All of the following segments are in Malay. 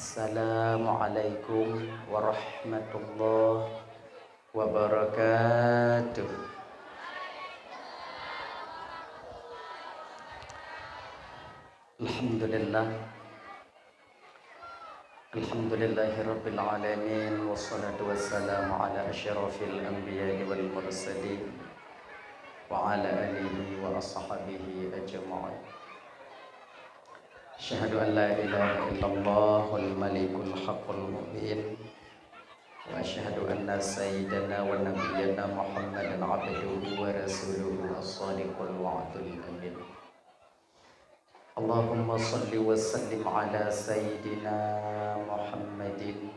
Assalamualaikum warahmatullahi wabarakatuh. Alhamdulillah. Alhamdulillahirabbil alamin wassalatu wassalamu ala asyrafil anbiya'i wal mursalin wa ala alihi wa ashabihi ajma'in. Asyhadu an la ilaha illallahul malikul haqqul mubin wa asyhadu anna sayyidana wa nabiyyana Muhammadan abduhu wa rasuluhu as-sadiqul wa'dul amin. Allahumma salli wa sallim ala sayyidina Muhammadin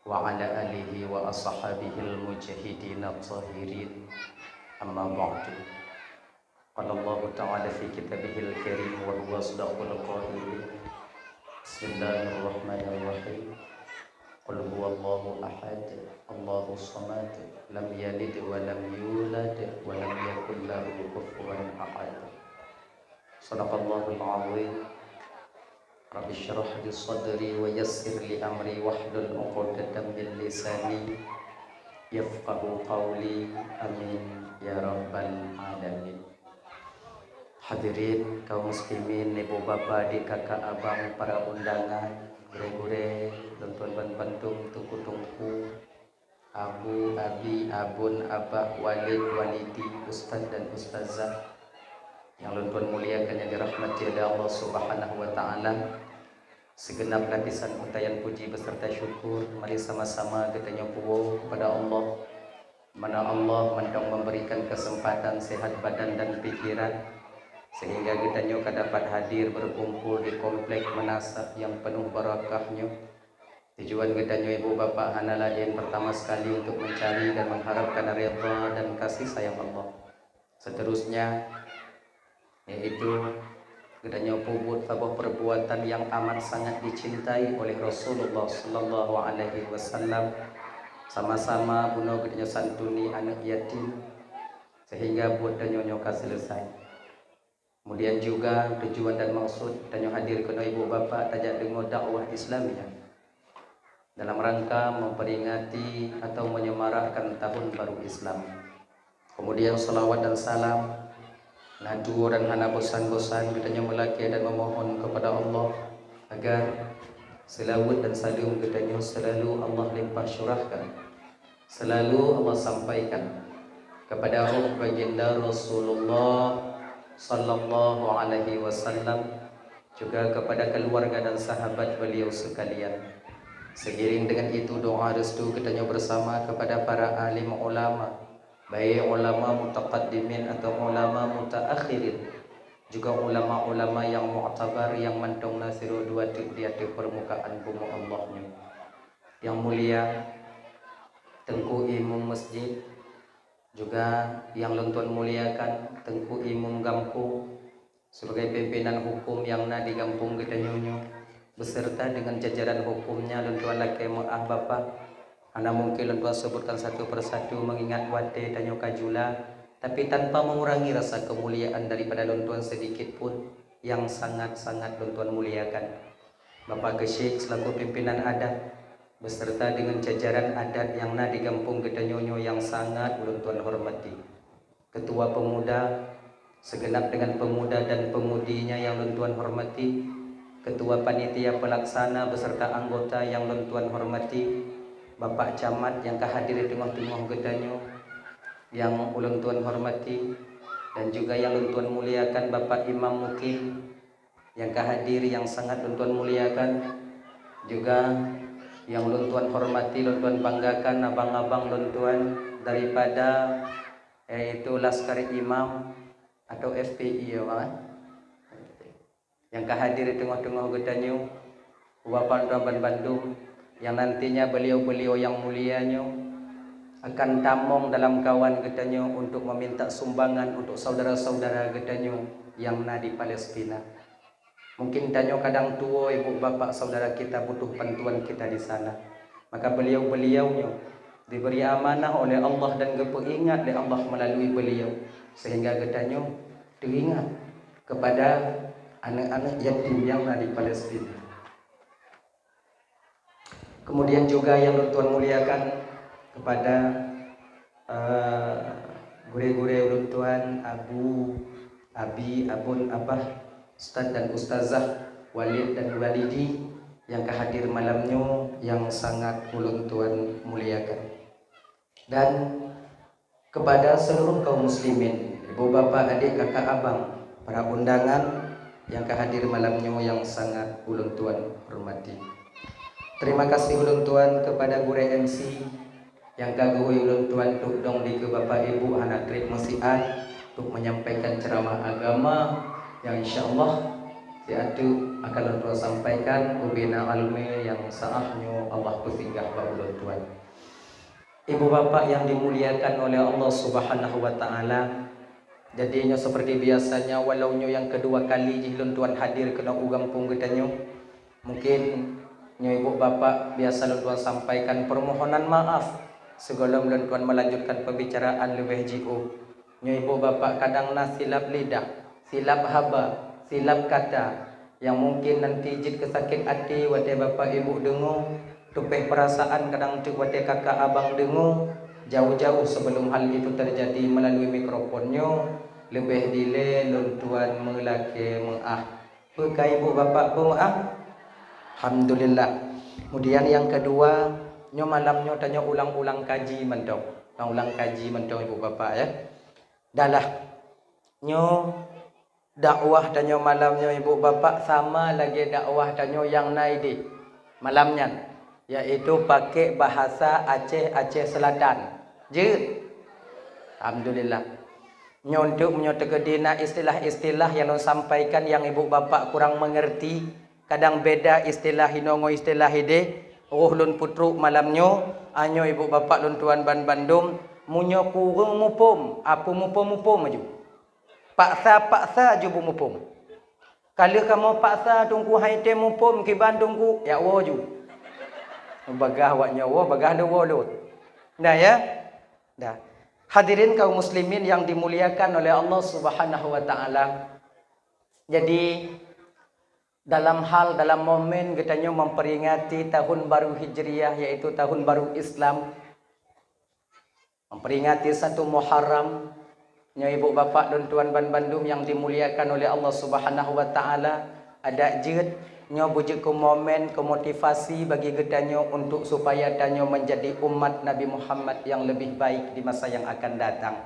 wa ala alihi wa ashabihil mujahidin at-tahirin. Amma ba'du. Qala Allah Ta'ala fi kitabihil karim wa huwa asdaqul qa'ilin. Bismillahirrahmanirrahim. Qul huwallahu ahad, Allahus samad, lam yalid wa lam yulad wa lam yakul lahu kufuwan ahad. Sadaqallahul azim. Rabbi shrah li sadri wa yassir li amri wahlul 'uqdatam min lisani yafqahu qawli. Amin ya rabbal alamin. Hadirin kaum muslimin, ibu bapa, adik kakak abang, para undangan, gure-gure, tuan-tuan bantung, tungku-tungku, abu, abi, abun, abah, walid, walidi, ustaz dan ustazah yang tuan muliakan, yang dirahmati oleh Allah Subhanahu wa taala. Segenap lapisan untayan puji beserta syukur mari sama-sama kita nyopuo kepada Allah, mana Allah mendong memberikan kesempatan sehat badan dan pikiran sehingga kita nyoka dapat hadir berkumpul di komplek menasab yang penuh barakahnya. Tujuan kita nyo ibu bapa hana lain pertama sekali untuk mencari dan mengharapkan ridha dan kasih sayang Allah. Seterusnya yaitu kita nyo puput sebuah perbuatan yang amat sangat dicintai oleh Rasulullah sallallahu alaihi wasallam. Sama-sama bunuh kita nyo santuni anak yatim sehingga buat dan nyoka selesai. Kemudian juga tujuan dan maksud dan hadir kena ibu bapa tajak dengar dakwah Islamiyah dalam rangka memperingati atau menyemarakkan tahun baru Islam. Kemudian salawat dan salam nadu dan hana bosan-bosan kita melaki dan memohon kepada Allah agar selawat dan salam kita selalu Allah limpah syurahkan, selalu Allah sampaikan kepada roh baginda Rasulullah sallallahu alaihi wasallam, juga kepada keluarga dan sahabat beliau sekalian. Seiring dengan itu doa restu kita bersama kepada para alim ulama, baik ulama mutaqaddimin atau ulama mutaakhirin, juga ulama-ulama yang mu'tabar yang mantong nasiru dua di atas permukaan bumi Allahnya. Yang mulia Tengku Imam Masjid, juga yang lontuan muliakan Tengku Imam Gampung sebagai pimpinan hukum yang na di Gampung kita nyunyu beserta dengan jajaran hukumnya. Lontuan laki maaf bapak, anda mungkin lontuan sebutkan satu persatu mengingat wate dan kajula, tapi tanpa mengurangi rasa kemuliaan daripada lontuan sedikit pun yang sangat-sangat lontuan muliakan Bapak Gesyik selaku pimpinan adat beserta dengan jajaran adat yang na di Gampung Gedanyonyo yang sangat ulun hormati, ketua pemuda segenap dengan pemuda dan pemudinya yang ulun hormati, ketua panitia pelaksana beserta anggota yang ulun hormati, Bapak Camat yang kehadir di tengah-tengah Gedanyo yang ulun hormati, dan juga yang ulun muliakan Bapak Imam Mukim yang kehadir yang sangat ulun muliakan, juga yang luntuan hormati, luntuan banggakan abang-abang luntuan daripada yaitu Laskar Imam atau FPI ya Bang, yang kehadir di tengah-tengah Gedanyo, Bapak Ramban Bandung yang nantinya beliau-beliau yang mulianya akan tamong dalam kawan Gedanyo untuk meminta sumbangan untuk saudara-saudara Gedanyo yang na di Palestina. Mungkin tanyo kadang tua ibu bapak saudara kita butuh bantuan kita di sana, maka beliau-beliaunya diberi amanah oleh Allah dan kepingat oleh Allah melalui beliau sehingga gedanyo teringat kepada anak-anak yatim yang ada di Palestina. Kemudian juga yang Tuan muliakan kepada gure-gure ulun tuan, abu, abi, abun, abah, ustaz dan ustazah, walid dan walidi yang kehadir malamnya yang sangat ulun tuan muliakan. Dan kepada seluruh kaum muslimin, ibu bapa, adik, kakak, abang, para undangan yang kehadir malamnya yang sangat ulun tuan hormati. Terima kasih ulun tuan kepada gure MC yang kagui ulun tuan tuk dong di ke bapak ibu anak krip musiat untuk menyampaikan ceramah agama yang insyaallah diatu akan ulun tuan sampaikan ubina almi yang saahnya Allah kusinggah ba ulun tuan. Ibu bapak yang dimuliakan oleh Allah Subhanahu wa taala, jadinya seperti biasanya walau nyo yang kedua kali ulun tuan hadir kena ugampung getanyo, mungkin nyo ibu bapak biasa ulun tuan sampaikan permohonan maaf sebelum ulun tuan melanjutkan pembicaraan lebih jauh. Nyo ibu bapak kadang silap lidah, silap haba, silap kata yang mungkin nanti jid kesakit hati wate bapak ibu dengo, tupeh perasaan kadang tu wate kakak abang dengo, jauh-jauh sebelum hal itu terjadi melalui mikrofonnya lebih dile ulun tuan mengelake mengah. Pekai ibu bapak pemaaf. Alhamdulillah. Kemudian yang kedua, nyo malamnya tanya ulang-ulang kaji mentong. Ulang kaji mentong ibu bapak ya. Dalah nyo dakwah tanya malamnya ibu bapak sama lagi dakwah tanya yang naidi malamnya, yaitu pakai bahasa Aceh Selatan. Je. Alhamdulillah. Nyo untuk menyotegedina istilah-istilah yang sampaikan yang ibu bapak kurang mengerti. Kadang beda istilah hinongo istilah ide lun putru malamnyo anyo ibu bapak lun tuan ban Bandung munyo kurung mupum apa mupum maju paksa ju mupum kalau kamu paksa tungku haite mupum ke Bandung ku ya woju bagah wak nyawa bagah de wolut nah ya dah. Hadirin kaum muslimin yang dimuliakan oleh Allah Subhanahu wa taala, jadi dalam momen katanya memperingati tahun baru Hijriah, yaitu tahun baru Islam, memperingati 1 Muharram, nyo ibu bapak dan tuan ban Bandung yang dimuliakan oleh Allah Subhanahu wa taala, ada jid nyo bujuk ke momen ke motivasi bagi gedanyo untuk supaya danyo menjadi umat Nabi Muhammad yang lebih baik di masa yang akan datang.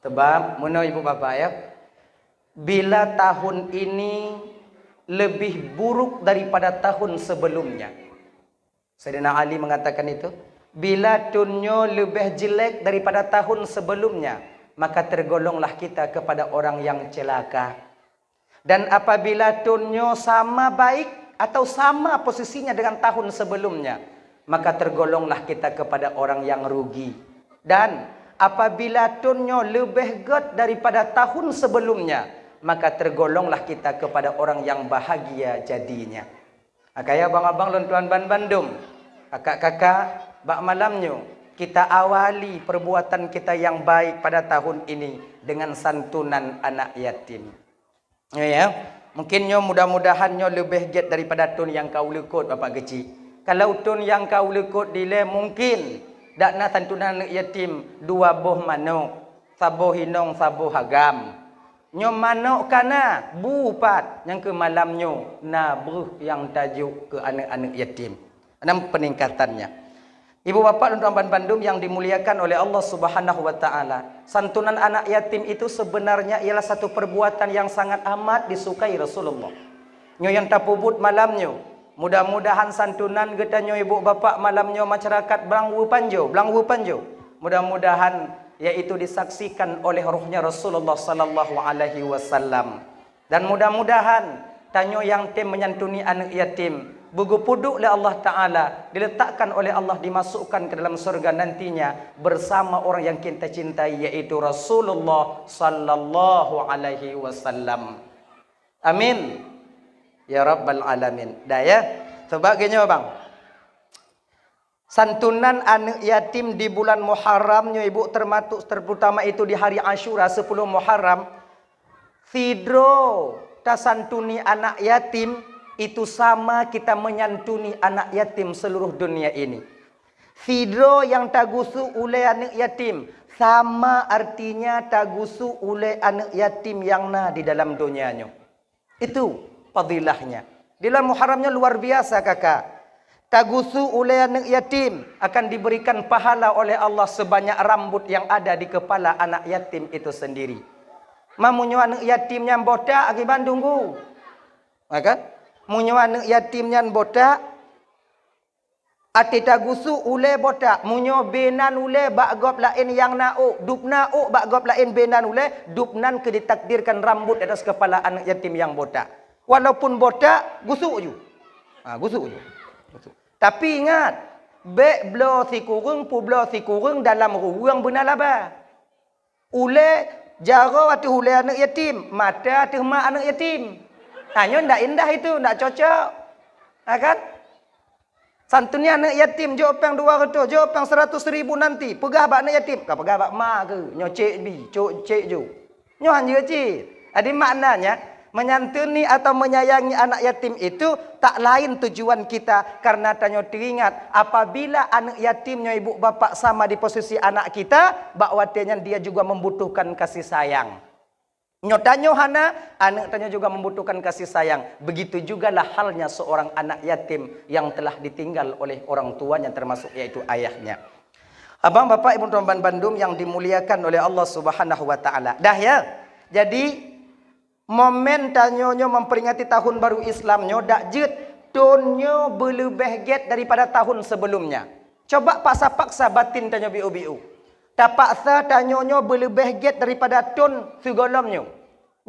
Sebab menawa ibu bapak ya, bila tahun ini lebih buruk daripada tahun sebelumnya. Sayyidina Ali mengatakan itu. Bila tunyo lebih jelek daripada tahun sebelumnya, maka tergolonglah kita kepada orang yang celaka. Dan apabila tunyo sama baik atau sama posisinya dengan tahun sebelumnya, maka tergolonglah kita kepada orang yang rugi. Dan apabila tunyo lebih god daripada tahun sebelumnya, maka tergolonglah kita kepada orang yang bahagia jadinya. Kaya abang-abang lon tuan ban Bandung, kakak-kakak, bak malamnya kita awali perbuatan kita yang baik pada tahun ini dengan santunan anak yatim. Ya, mungkin nyo mudah-mudahan nyo lebih get daripada tun yang kau lekut bapak kecil. Kalau tun yang kau lekut dile mungkin dak na santunan anak yatim 2 boh manuk, saboh hinong, saboh hagam. Nyo manok kana bupat yang ke malamnyo nabruh yang tajuk ke anak-anak yatim. Enam peningkatannya. Ibu bapak dan tuan Bandung yang dimuliakan oleh Allah Subhanahu wa taala, santunan anak yatim itu sebenarnya ialah satu perbuatan yang sangat amat disukai Rasulullah. Nyo yang tapubut malamnyo, mudah-mudahan santunan getanyo ibu bapak malamnyo masyarakat Blangwu Panjo. Mudah-mudahan yaitu disaksikan oleh rohnya Rasulullah sallallahu alaihi wasallam. Dan mudah-mudahan tanyo yang tim menyantuni anak yatim bugu puduk oleh Allah taala, diletakkan oleh Allah, dimasukkan ke dalam surga nantinya bersama orang yang kita cintai, yaitu Rasulullah sallallahu alaihi wasallam. Amin ya rabbal alamin. Dah ya. Sebagainya bang, santunan anak yatim di bulan Muharramnya ibu, terutama itu di hari Ashura 10 Muharram, sidro tasantuni anak yatim itu sama kita menyantuni anak yatim seluruh dunia ini. Sidro yang tagusu oleh anak yatim sama artinya tagusu oleh anak yatim yang na di dalam dunianya. Itu fadilahnya. Di dalam Muharramnya luar biasa kakak. Tagusu oleh anak yatim akan diberikan pahala oleh Allah sebanyak rambut yang ada di kepala anak yatim itu sendiri. Mamunyo anak yatimnya botak agi Bandung ku. Maka munyo anak yatimnya botak ati tagusu oleh botak. Munyo benan oleh bagop lain yang nau, dupna bagop lain benan oleh dupnan ke ditakdirkan rambut atas kepala anak yatim yang botak. Walaupun botak gusuk ju. Gusuk ju. Tapi ingat, bek blo si kurung, pu blo si kurung dalam ruang benar laba. Ule jaro atau ule anak yatim, mata atau mak anak yatim. Hanya ndak indah itu, ndak cocok. Kan? Santunnya anak yatim, jawab yang 200, jawab yang 100.000 nanti. Pegah bak anak yatim, kau pegah bak mak ke? Nyocek bi, cocek ju. Nyo hanya cik. Jadi maknanya, menyantuni atau menyayangi anak yatim itu tak lain tujuan kita karena tanyo teringat apabila anak yatimnya ibu bapak sama di posisi anak kita, bakwatenya dia juga membutuhkan kasih sayang. Nyotanyo hana anak tanyo juga membutuhkan kasih sayang. Begitu jugalah halnya seorang anak yatim yang telah ditinggal oleh orang tuanya termasuk yaitu ayahnya. Abang bapak ibu teman Bandung yang dimuliakan oleh Allah Subhanahu wa taala. Dah ya. Jadi momen tanyonyo memperingati tahun baru Islamnyo dak jet tonyo berlebih get daripada tahun sebelumnya. Coba paksa-paksa batin tanyo biu-biu. Tak paksa tanyonyo berlebih get daripada ton segolomnyo.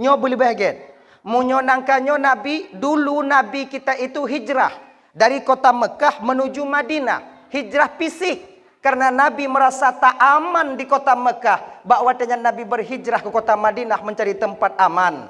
Nyo berlebih get. Munyo nangkanyo Nabi, dulu Nabi kita itu hijrah dari kota Mekah menuju Madinah. Hijrah fisik. Karena Nabi merasa tak aman di kota Mekah. Bakwatanya Nabi berhijrah ke kota Madinah mencari tempat aman.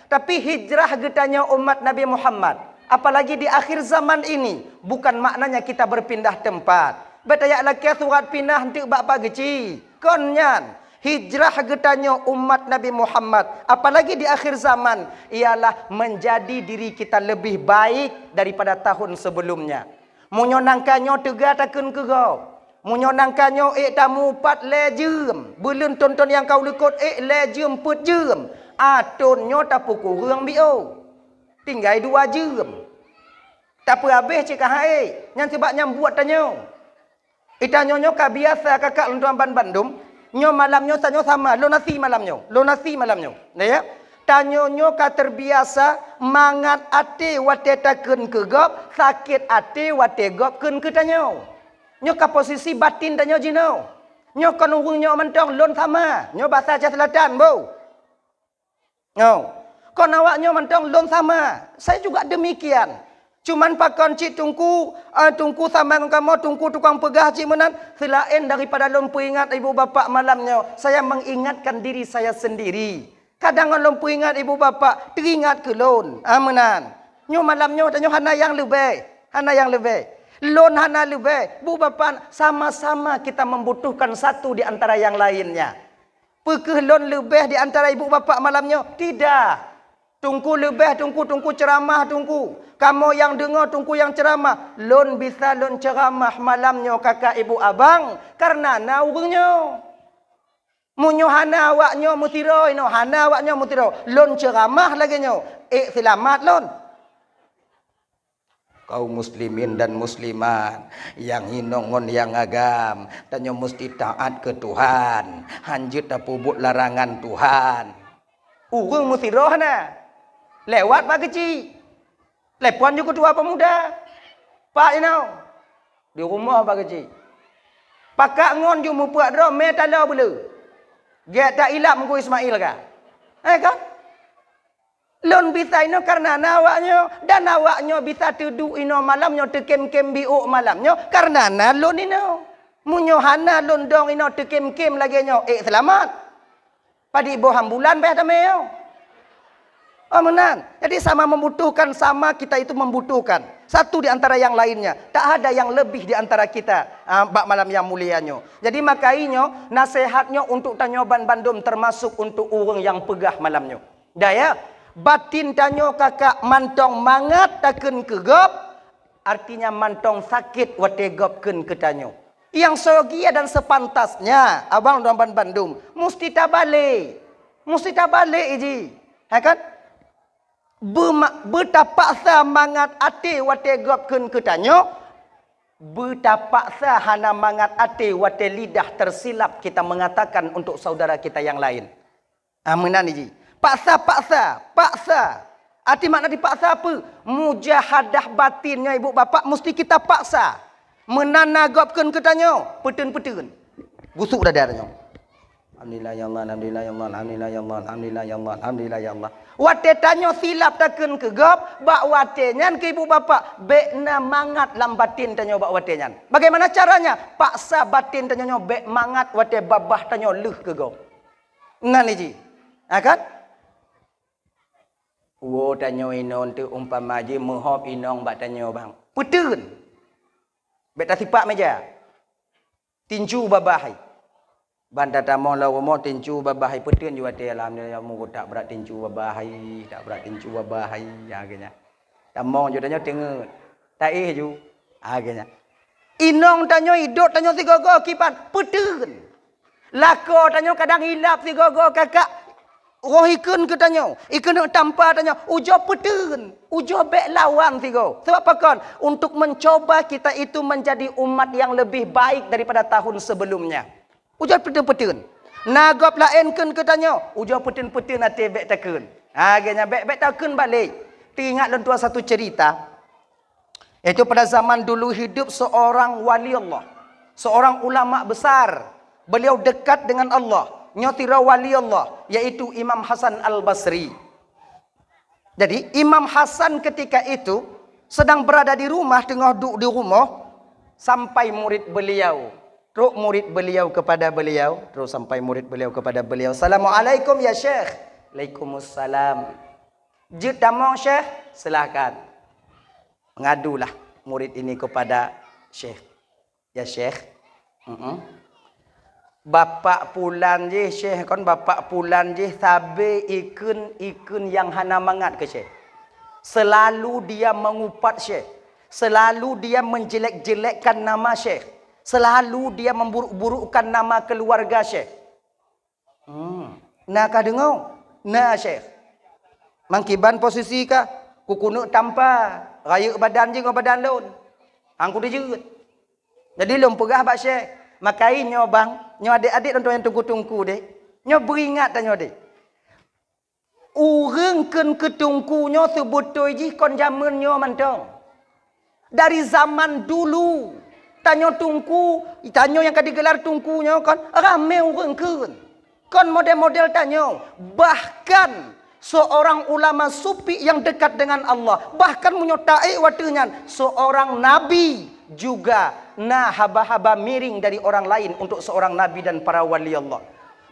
Tapi hijrah getanya umat Nabi Muhammad. Apalagi di akhir zaman ini. Bukan maknanya kita berpindah tempat. Betayak laki surat pindah untuk bapa geci. Konyan. Hijrah getanya umat Nabi Muhammad. Apalagi di akhir zaman. Ialah menjadi diri kita lebih baik daripada tahun sebelumnya. Munyo nangkanyo tega takun ke kau. Munyo nangkanyo tamu 4 lejem. Belum tonton yang kau lekut lejem 4 jam. Atonyo tapu kurang bio. Tinggal 2 jam. Tak apa habis cik kahai. Yang sebabnya buat tanyo. Itanyo ka biasa kakak lentuan Bandung. Nyo malamnyo tanyo sama. Lo nasi malamnyo. Lo nasi malamnyo. Ya. Tanyo ka terbiasa mangat ate wate takun ke gop. Sakit ate wate gop kun ke tanyo. Nyo ka posisi batin tanyo jino. Nyo kan urung nyo mentong lon sama. Nyo bahasa Aceh Selatan bo. No. Kau nawaknya mentang lon sama. Saya juga demikian. Cuman pakon cik tungku sama kamu tungku tukang pegah cik menan. Selain daripada lon ingat ibu bapak malamnya. Saya mengingatkan diri saya sendiri. Kadang lon ingat ibu bapak teringat ke lon. Menan. Nyo malamnya tanya hana yang lebih. Hana yang lebih. Lon hana lebih. Bu bapak sama-sama kita membutuhkan satu di antara yang lainnya. Pekeh lon lebih di antara ibu bapak malamnya? Tidak. Tungku lebih, tungku ceramah, tungku. Kamu yang dengar, tungku yang ceramah. Lon bisa lon ceramah malamnya kakak ibu abang. Karena naurungnya. Munyo hana awaknya mutiro. Hana awaknya mutiro. Lon ceramah lagi nyo. Selamat lon. Kaum muslimin dan muslimat yang hinongon yang agam tanyo mesti taat ke Tuhan, hanjut pubut larangan Tuhan. Urung mesti rohna lewat pak kecil lepon juga tua pemuda pak di rumah pak kecil pakak ngon ju mupuak ro metala bulu dia tak ilap muku Ismail ka kan. Lon bisa ino karena nawaknya dan nawaknya bisa tuduh ino malamnya tekem-kem biuk malamnya karena na lon ino munyo hana lon dong ino tekem-kem lagi nyo selamat padi boham bulan beh tameo. Menan. Jadi sama membutuhkan, sama kita itu membutuhkan satu di antara yang lainnya. Tak ada yang lebih di antara kita. Bak malam yang mulianya. Jadi makainya nasihatnya untuk tanyoban Bandung termasuk untuk orang yang pegah malamnya. Dah ya. batin tanyo kakak mantong mangat takun kegop, artinya mantong sakit wate gopkeun ke tanyo. Yang seyogia dan sepantasnya abang dalam Bandung mesti tabalik. Mesti tabalik iji. Ha kan? Betapaksa mangat ate wate gopkeun ke tanyo. Betapaksa hana mangat ate wate lidah tersilap kita mengatakan untuk saudara kita yang lain. Aminan iji. Paksa. Arti makna dipaksa apa? Mujahadah batinnya ibu bapa mesti kita paksa. Menanagapkan ketanyo, petun-petun. Busuk dadarnya. Alhamdulillah ya Allah, alhamdulillah ya Allah, alhamdulillah ya Allah, alhamdulillah ya Allah, alhamdulillah ya Allah. Wate tanyo silap takun ke gop, bak wate nyan ke ibu bapa, bekna mangat lam batin tanyo bak wate nyan. Bagaimana caranya? Paksa batin tanyo bek mangat wate babah tanyo leuh ke gop. Ngan iji. Akan? Wo tanyo inon tu umpama je menghop inong bak tanyo bang. Petun. Beta sipak meja. Tinju babahai. Banda tamong la romo tinju babahai petun juga te alhamdulillah mu tak berat tinju babahai, tak berat tinju babahai agaknya. Tamong jo tanyo tengut. Tak ju agaknya. Inong tanyo hidup tanyo si gogo kipan petun. Lako tanyo kadang hilap si gogo kakak. Roh ikun ke tanyo, ikun tanpa tanyo, ujo petun, ujo bek lawan tigo. Sebab apa kan? Untuk mencoba kita itu menjadi umat yang lebih baik daripada tahun sebelumnya. Ujo petun-petun. Nagop lain kun ke tanyo, ujo petun-petun ate bek takun. Agaknya bek takun balik. Teringat lentua satu cerita. Itu pada zaman dulu hidup seorang wali Allah. Seorang ulama besar. Beliau dekat dengan Allah. Nyotira wali Allah, yaitu Imam Hasan Al-Basri. Jadi Imam Hasan ketika itu sedang berada di rumah, tengah duduk di rumah, sampai murid beliau. Terus murid beliau kepada beliau, terus sampai murid beliau kepada beliau. Assalamualaikum ya Syekh. Waalaikumsalam. Jid damong Syekh, silakan. Mengadulah murid ini kepada Syekh. Ya Syekh. Bapak pulan je Syekh kon bapak pulan je sabe ikun yang hana mangat ke Syekh. Selalu dia mengupat Syekh. Selalu dia menjelek-jelekkan nama Syekh. Selalu dia memburuk-burukkan nama keluarga Syekh. Nah kah dengar? Nah Syekh. Mangkiban posisi kah? Kukunuk tanpa raya badan je dengan badan lain. Angku dia jeut. Jadi lom perah bak Syekh. Makai nyo bang, nyo adik-adik tuan yang tungku-tungku dek. Nyo beringat tanyo dek. Urengkeun ketungku nyo sebutoi ji kon zaman nyo mantong. Dari zaman dulu, tanyo tungku, tanyo yang kadigelar tungku nyo kon rame urengkeun. Kon model-model tanyo, bahkan seorang ulama sufi yang dekat dengan Allah, bahkan menyertai watunya seorang nabi juga nah haba-haba miring dari orang lain untuk seorang nabi dan para wali Allah.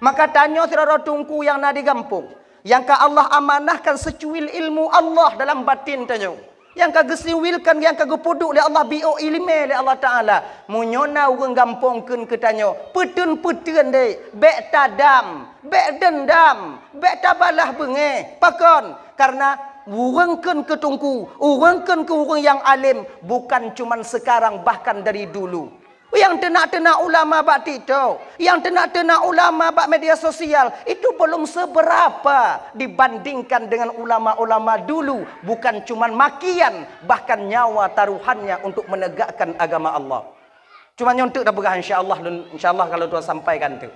Maka tanya saudara tungku yang nadi gampung, yang ka Allah amanahkan secuil ilmu Allah dalam batin tanyo, yang ka gesiwilkan, yang ka gepuduk oleh Allah bio ilmu oleh Allah Taala, munyona urang gampongkeun ke tanyo, petun-petun deui, bek tadam, bek dendam, bek tabalah bengeh. Pakon karena urengkeun ke tungku, urengkeun ke urang yang alim, bukan cuman sekarang, bahkan dari dulu. Yang tenak-tenak ulama bak TikTok, yang tenak-tenak ulama bak media sosial, itu belum seberapa dibandingkan dengan ulama-ulama dulu. Bukan cuman makian, bahkan nyawa taruhannya untuk menegakkan agama Allah. Cuma nyontek dah berah insyaAllah kalau Tuhan sampaikan tu.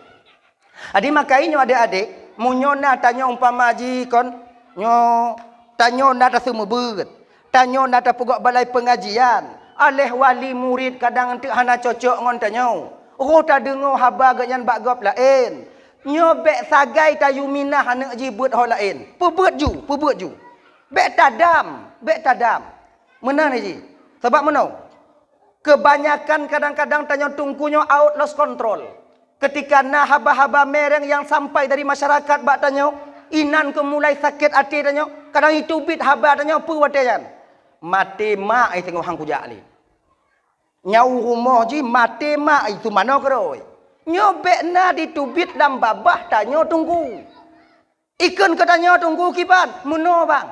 Adi makainya adik-adik, munyona tanya umpama haji kon, nyo tanyo nada semua berat. Tanyo nada pegok balai pengajian. Aleh wali murid kadang entik hana cocok ngon tanyo. Oh tak dengar haba ganyan bak gop lain. Nyo bek sagai tayu minah hana jibut ho lain. Pebut ju. Bek tadam. Mana ni ji? Sebab mana? Kebanyakan kadang-kadang tanyo tungkunya out lost control. Ketika nah haba-haba mereng yang sampai dari masyarakat bak tanyo, inan ke mulai sakit hati tanyo, kadang itu bit haba tanyo apa watayan. Mati mak ai tengok hang kujak li. Nyau rumah ji mati mak itu mana keroi. Nyobek na ditubit dalam babah tanyo tunggu. Ikan katanya tunggu kipan. Muno bang.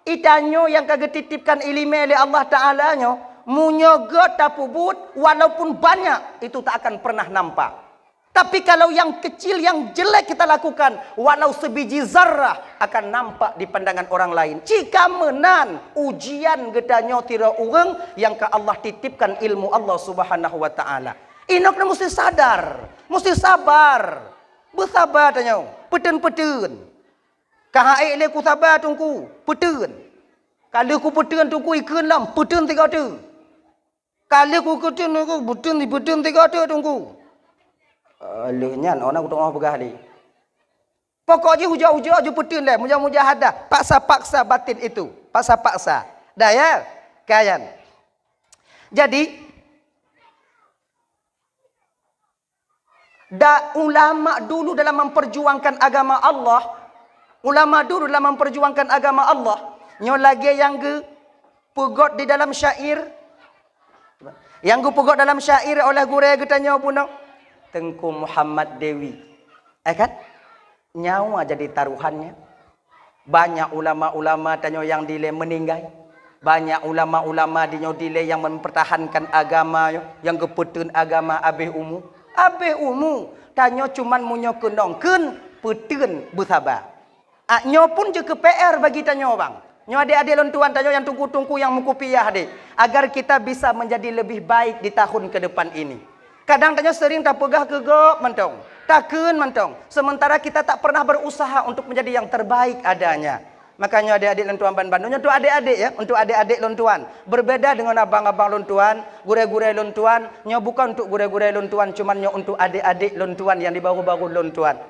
Itanyo yang kagak titipkan ilmu oleh Allah Ta'ala nyo. Munyogot tapubut walaupun banyak. Itu tak akan pernah nampak. Tapi kalau yang kecil, yang jelek kita lakukan, walau sebiji zarrah akan nampak di pandangan orang lain. Jika menan ujian gedanya tira urang yang ke Allah titipkan ilmu Allah Subhanahu wa taala. Inokna mesti sadar, mesti sabar. Bersabar tanya, peten-peten. Kahaik le ku sabar tungku, peten. Kalau ku peten tungku ikun lam, peten tiga tu. Kalau ku peten aku peten tiga tu tungku. Lehnya orang aku tengok pegah ni. Pokoknya hujah-hujah je putin lah. Mujahadah. Paksa-paksa batin itu. Paksa-paksa. Dah ya? Kayan. Jadi, ulama dulu dalam memperjuangkan agama Allah. Ulama dulu dalam memperjuangkan agama Allah. Nyo lagi yang ke pegot di dalam syair. Yang ke pegot dalam syair oleh gurau getanya pun. Tengku Muhammad Dewi. Kan? Nyawa jadi taruhannya. Banyak ulama-ulama tanya yang dile meninggal. Banyak ulama-ulama dile yang mempertahankan agama. Yang kepetun agama abih umu. Abih umu. Tanya cuman munyo kenongken. Petun bersabar. Nyo pun je ke PR bagi tanya bang. Nyo adik-adik lontuan tanya yang tungku-tungku yang mukupiah adik. Agar kita bisa menjadi lebih baik di tahun ke depan ini. Kadang tanya sering tak pegah kegok mentong. Takun mentong. Sementara kita tak pernah berusaha untuk menjadi yang terbaik adanya. Makanya adik-adik lontuan Bandung. Untuk adik-adik ya. Untuk adik-adik lontuan. Berbeda dengan abang-abang lontuan. Gure-gure lontuan. Nya bukan untuk gure-gure lontuan. Cuma untuk adik-adik lontuan yang di baru-baru lontuan.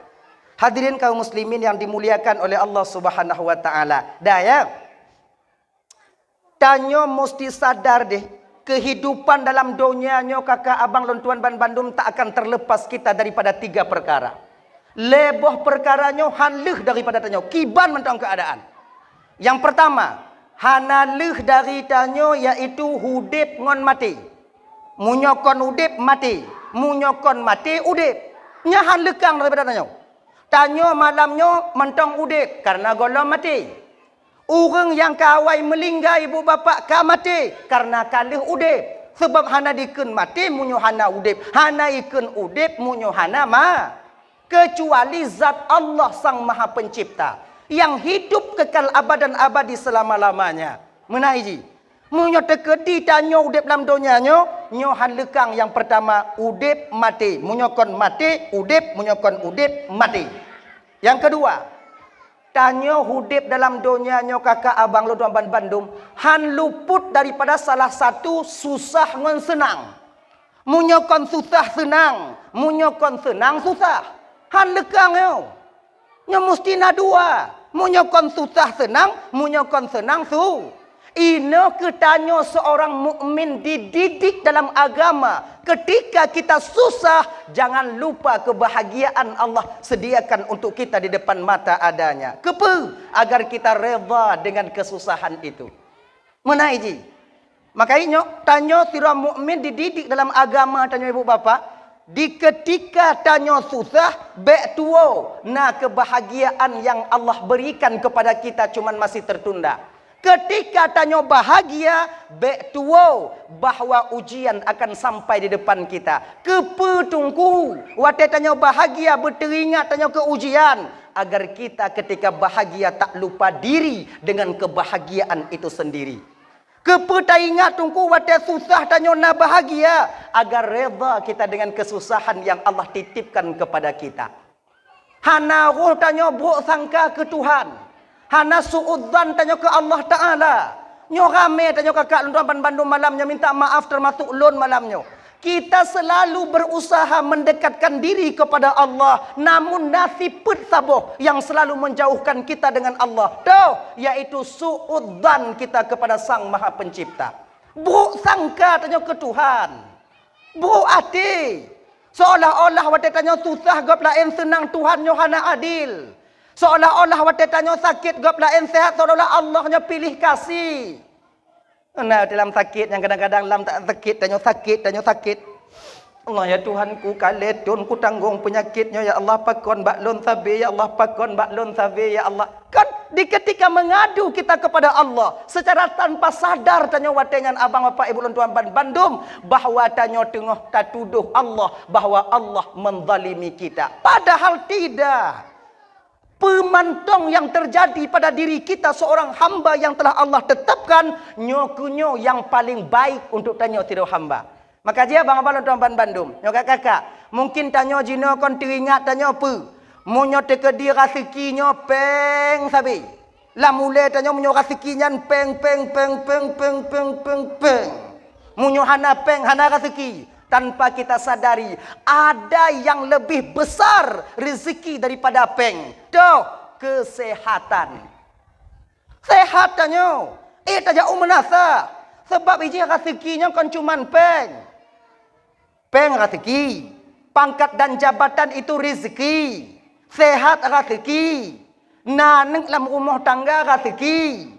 Hadirin kaum muslimin yang dimuliakan oleh Allah Subhanahu wa taala. Dah ya. Tanya mesti sadar deh. Kehidupan dalam dunianya kakak abang lontuan Bandung tak akan terlepas kita daripada 3 perkara. Leboh perkaranya hanleh daripada tanya. Kiban mentang keadaan. Yang pertama, hanaleh dari tanya iaitu hudip ngon mati. Munyokon udip mati. Munyokon mati udip. Nya hanlekang daripada tanya. Tanya malamnya mentang udip karena golong mati. Orang yang kawai melinggai ibu bapa ka mati karena kalih udip. Sebab hana dikun mati munyo hana udip. Hana ikun udip munyo hana ma. Kecuali zat Allah Sang Maha Pencipta yang hidup kekal abadan abadi selama-lamanya. Menaiji. Munyo tekedi tanyo udip dalam dunianyo, nyo hanlekang yang pertama udip mati. Munyo kon mati udip, munyo kon udip mati. Yang kedua, tanyo hudip dalam dunianya kakak abang lontuan Bandung han luput daripada salah satu susah ngon senang. Munyokon susah senang, munyokon senang susah. Han lekang yo. Nya mesti na dua. Munyokon susah senang, munyokon senang su. Ino ketanyo seorang mukmin dididik dalam agama. Ketika kita susah, jangan lupa kebahagiaan Allah sediakan untuk kita di depan mata adanya. Kepe agar kita reda dengan kesusahan itu. Menaiji. Makanya tanyo tira mukmin dididik dalam agama tanyo ibu bapa. Di ketika tanyo susah, bek tuo. Nah kebahagiaan yang Allah berikan kepada kita cuman masih tertunda. Ketika tanyo bahagia, bek tuo bahwa ujian akan sampai di depan kita. Kepetungku, wate tanyo bahagia berteringat tanyo ke ujian. Agar kita ketika bahagia tak lupa diri dengan kebahagiaan itu sendiri. Kepeta ingat tungku wate susah tanyo na bahagia. Agar reda kita dengan kesusahan yang Allah titipkan kepada kita. Hana roh tanyo buruk sangka ke Tuhan. Hana suudzan tanya ke Allah Ta'ala. Nyo rame tanya kakak lontuan Bandung malamnya minta maaf termasuk lon malamnya. Kita selalu berusaha mendekatkan diri kepada Allah. Namun nasib pet saboh yang selalu menjauhkan kita dengan Allah. Tuh, yaitu suudzan kita kepada Sang Maha Pencipta. Buruk sangka tanya ke Tuhan. Buruk hati. Seolah-olah waktu tanya susah gap lain senang Tuhan nyo hana adil. Seolah-olah waktu tanya sakit gap lain sehat seolah-olah Allahnya pilih kasih. Nah dalam sakit yang kadang-kadang dalam tak sakit tanya sakit. Allah ya Tuhanku, kaletun ku tanggung penyakitnya ya Allah, pakon baklun sabi ya Allah, pakon baklun sabi ya Allah. Kan di ketika mengadu kita kepada Allah secara tanpa sadar tanya watengan abang bapak ibu tuan Bandung bahwa tanya tengah tatuduh Allah bahwa Allah menzalimi kita. Padahal tidak. Pemantong yang terjadi pada diri kita seorang hamba yang telah Allah tetapkan nyokunyo yang paling baik untuk tanya tiru hamba. Maka dia bang-bang tuan Bandung, nyo kakak, mungkin tanya jino kon teringat tanya apa? Munyo tekedi rasikinyo peng sabi. Lah mule tanya munyo rasikinya peng. Munyo hana peng hana rasiki. Tanpa kita sadari ada yang lebih besar rezeki daripada peng. Tuh, kesehatan. Sehat tanya. Tanya umenasa. Sebab iji rezekinya kan cuman peng. Peng rezeki. Pangkat dan jabatan itu rezeki. Sehat rezeki. Naneng dalam rumah tangga rezeki.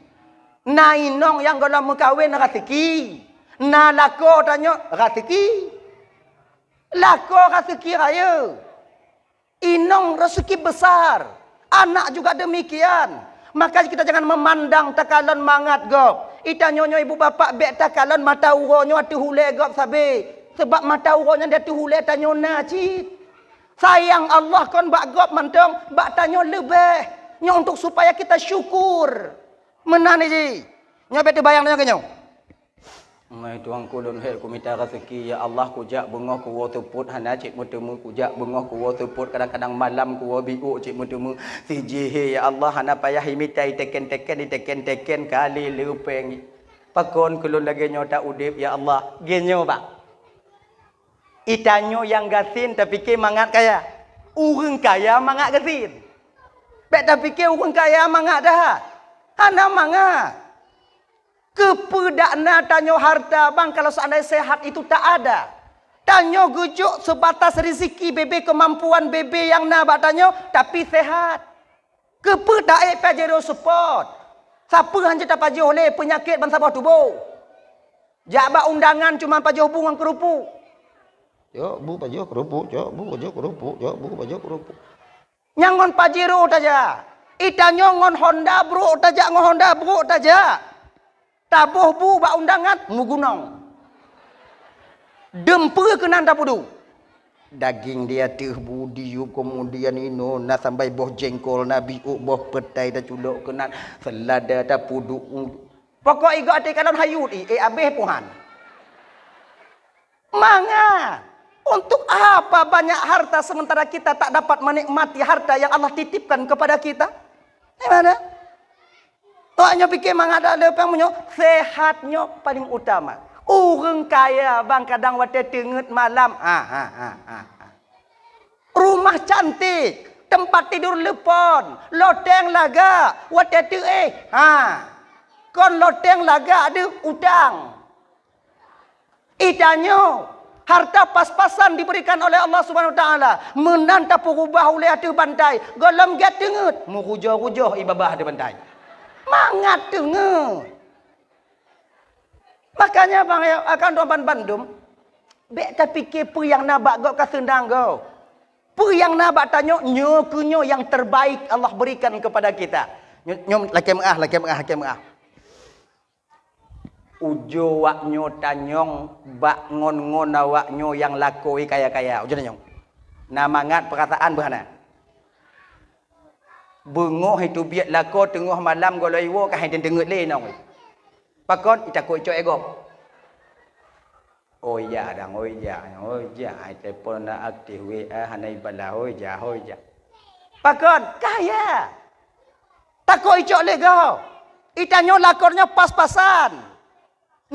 Nainong yang dalam mengkawin rezeki. Na lako tanya rezeki. Lako rezeki raya. Inong rezeki besar. Anak juga demikian. Maka kita jangan memandang takalon mangat gop. Ita nyonyo ibu bapak bek takalon mata uronyo atu hule gop sabe. Sebab mata uronyo dia tu hule tanyo na cik. Sayang Allah kon bak gop mantong bak tanyo lebih. Nyo untuk supaya kita syukur. Menani ji. Nyo bek bayang nyo kenyo. Mai tuang kulun hel ku minta rezeki ya Allah ku jak bengah ku wo teput hana cik mutemu ku jak bengah ku wo teput kadang-kadang malam ku wo biu cik mutemu siji he ya Allah hana payah imitai teken kali lepeng pakon kulun lagi nyota udip ya Allah genyo bang itanyo yang gasin tapi ke mangat kaya urang kaya mangat gasin bet tapi ke urang kaya mangat dah hana mangat. Kepedakna tanyo harta bang kalau seandainya sehat itu tak ada. Tanyo gujuk sebatas rezeki bebe kemampuan bebe yang nak tanyo tapi sehat. Kepedak pajero support. Siapa hanya tak pajero oleh penyakit bangsa bawah tubuh. Jabak undangan cuma pajero bungang kerupuk. Yo bu pajero kerupuk, yo bu pajero kerupuk, yo bu pajero kerupuk. Nyangon pajero taja. Itanyo ngon Honda bro taja ngon Honda bro taja. Tabuh bu bak undangan mugunong. Dempe kenan tapudu. Daging dia teh bu diup kemudian ino na sampai boh jengkol na biuk boh petai dah culuk kenan selada tapudu. Pokok igo ate kalon hayut abeh puhan. Manga. Untuk apa banyak harta sementara kita tak dapat menikmati harta yang Allah titipkan kepada kita? Gimana? Toknya pikir mangada lepang menyo sehatnya paling utama. Orang kaya bang kadang wate tenget malam. Rumah cantik, tempat tidur lepon, loteng laga, wate tu kon loteng laga ada udang. Itanyo harta pas-pasan diberikan oleh Allah Subhanahu Wa Taala. Menanta purubah oleh atu bantai. Golom get tenget, murujo-rujo ibabah ada bantai. Mangat dengar. Makanya bang akan tuan Bandung. Bek tapi ke pu yang nabak gok ka sendang go. Pu yang nabak tanyo nyo kunyo yang terbaik Allah berikan kepada kita. Nyom laki mengah. Ujo wak nyo tanyong bak ngon awak nyo yang lakoi kaya-kaya. Ujo tanyong. Na mangat perkataan berhana. Bengoh itu biat lako tengah malam goloi wo ka hen denget le nong. Pakon ita ko ico ego. Oh ya dang oh ya ai telefon na aktif WA hanai bala oh ya. Pakon kaya. Tako ico le go. Itanyo lakornya pas-pasan.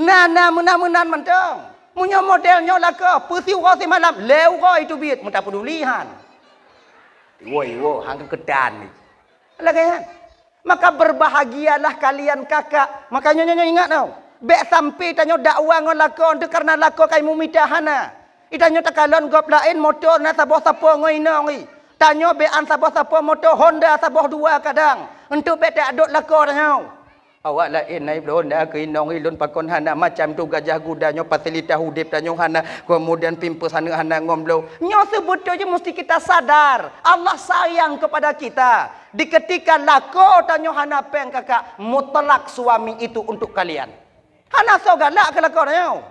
Nana menan mentong. Munyo modelnya lako pusi wo si malam leu go itu biat muta pedulihan. Wo hang kedan ni. Lagi maka berbahagialah kalian kakak. Makanya nyonya ingat tau. Bek sampai tanyo dakwah ngon lakon tu karena lako kai mumitahana. Itanyo takalon gop lain motor na saboh sapo ngoinong. Tanyo bean saboh sapo motor Honda saboh dua kadang. Untuk bek tak aduk lako tanyo. Awak lain naik belum dah ke inong ilun pakon hana macam tu gajah gudanya fasilitas hudip tanyo hana kemudian pimpus hana ngomlo. Nyo sebut je mesti kita sadar Allah sayang kepada kita. Di ketika lako tanyo hana peng kakak mutlak suami itu untuk kalian. Hana so galak ke lako tanyo.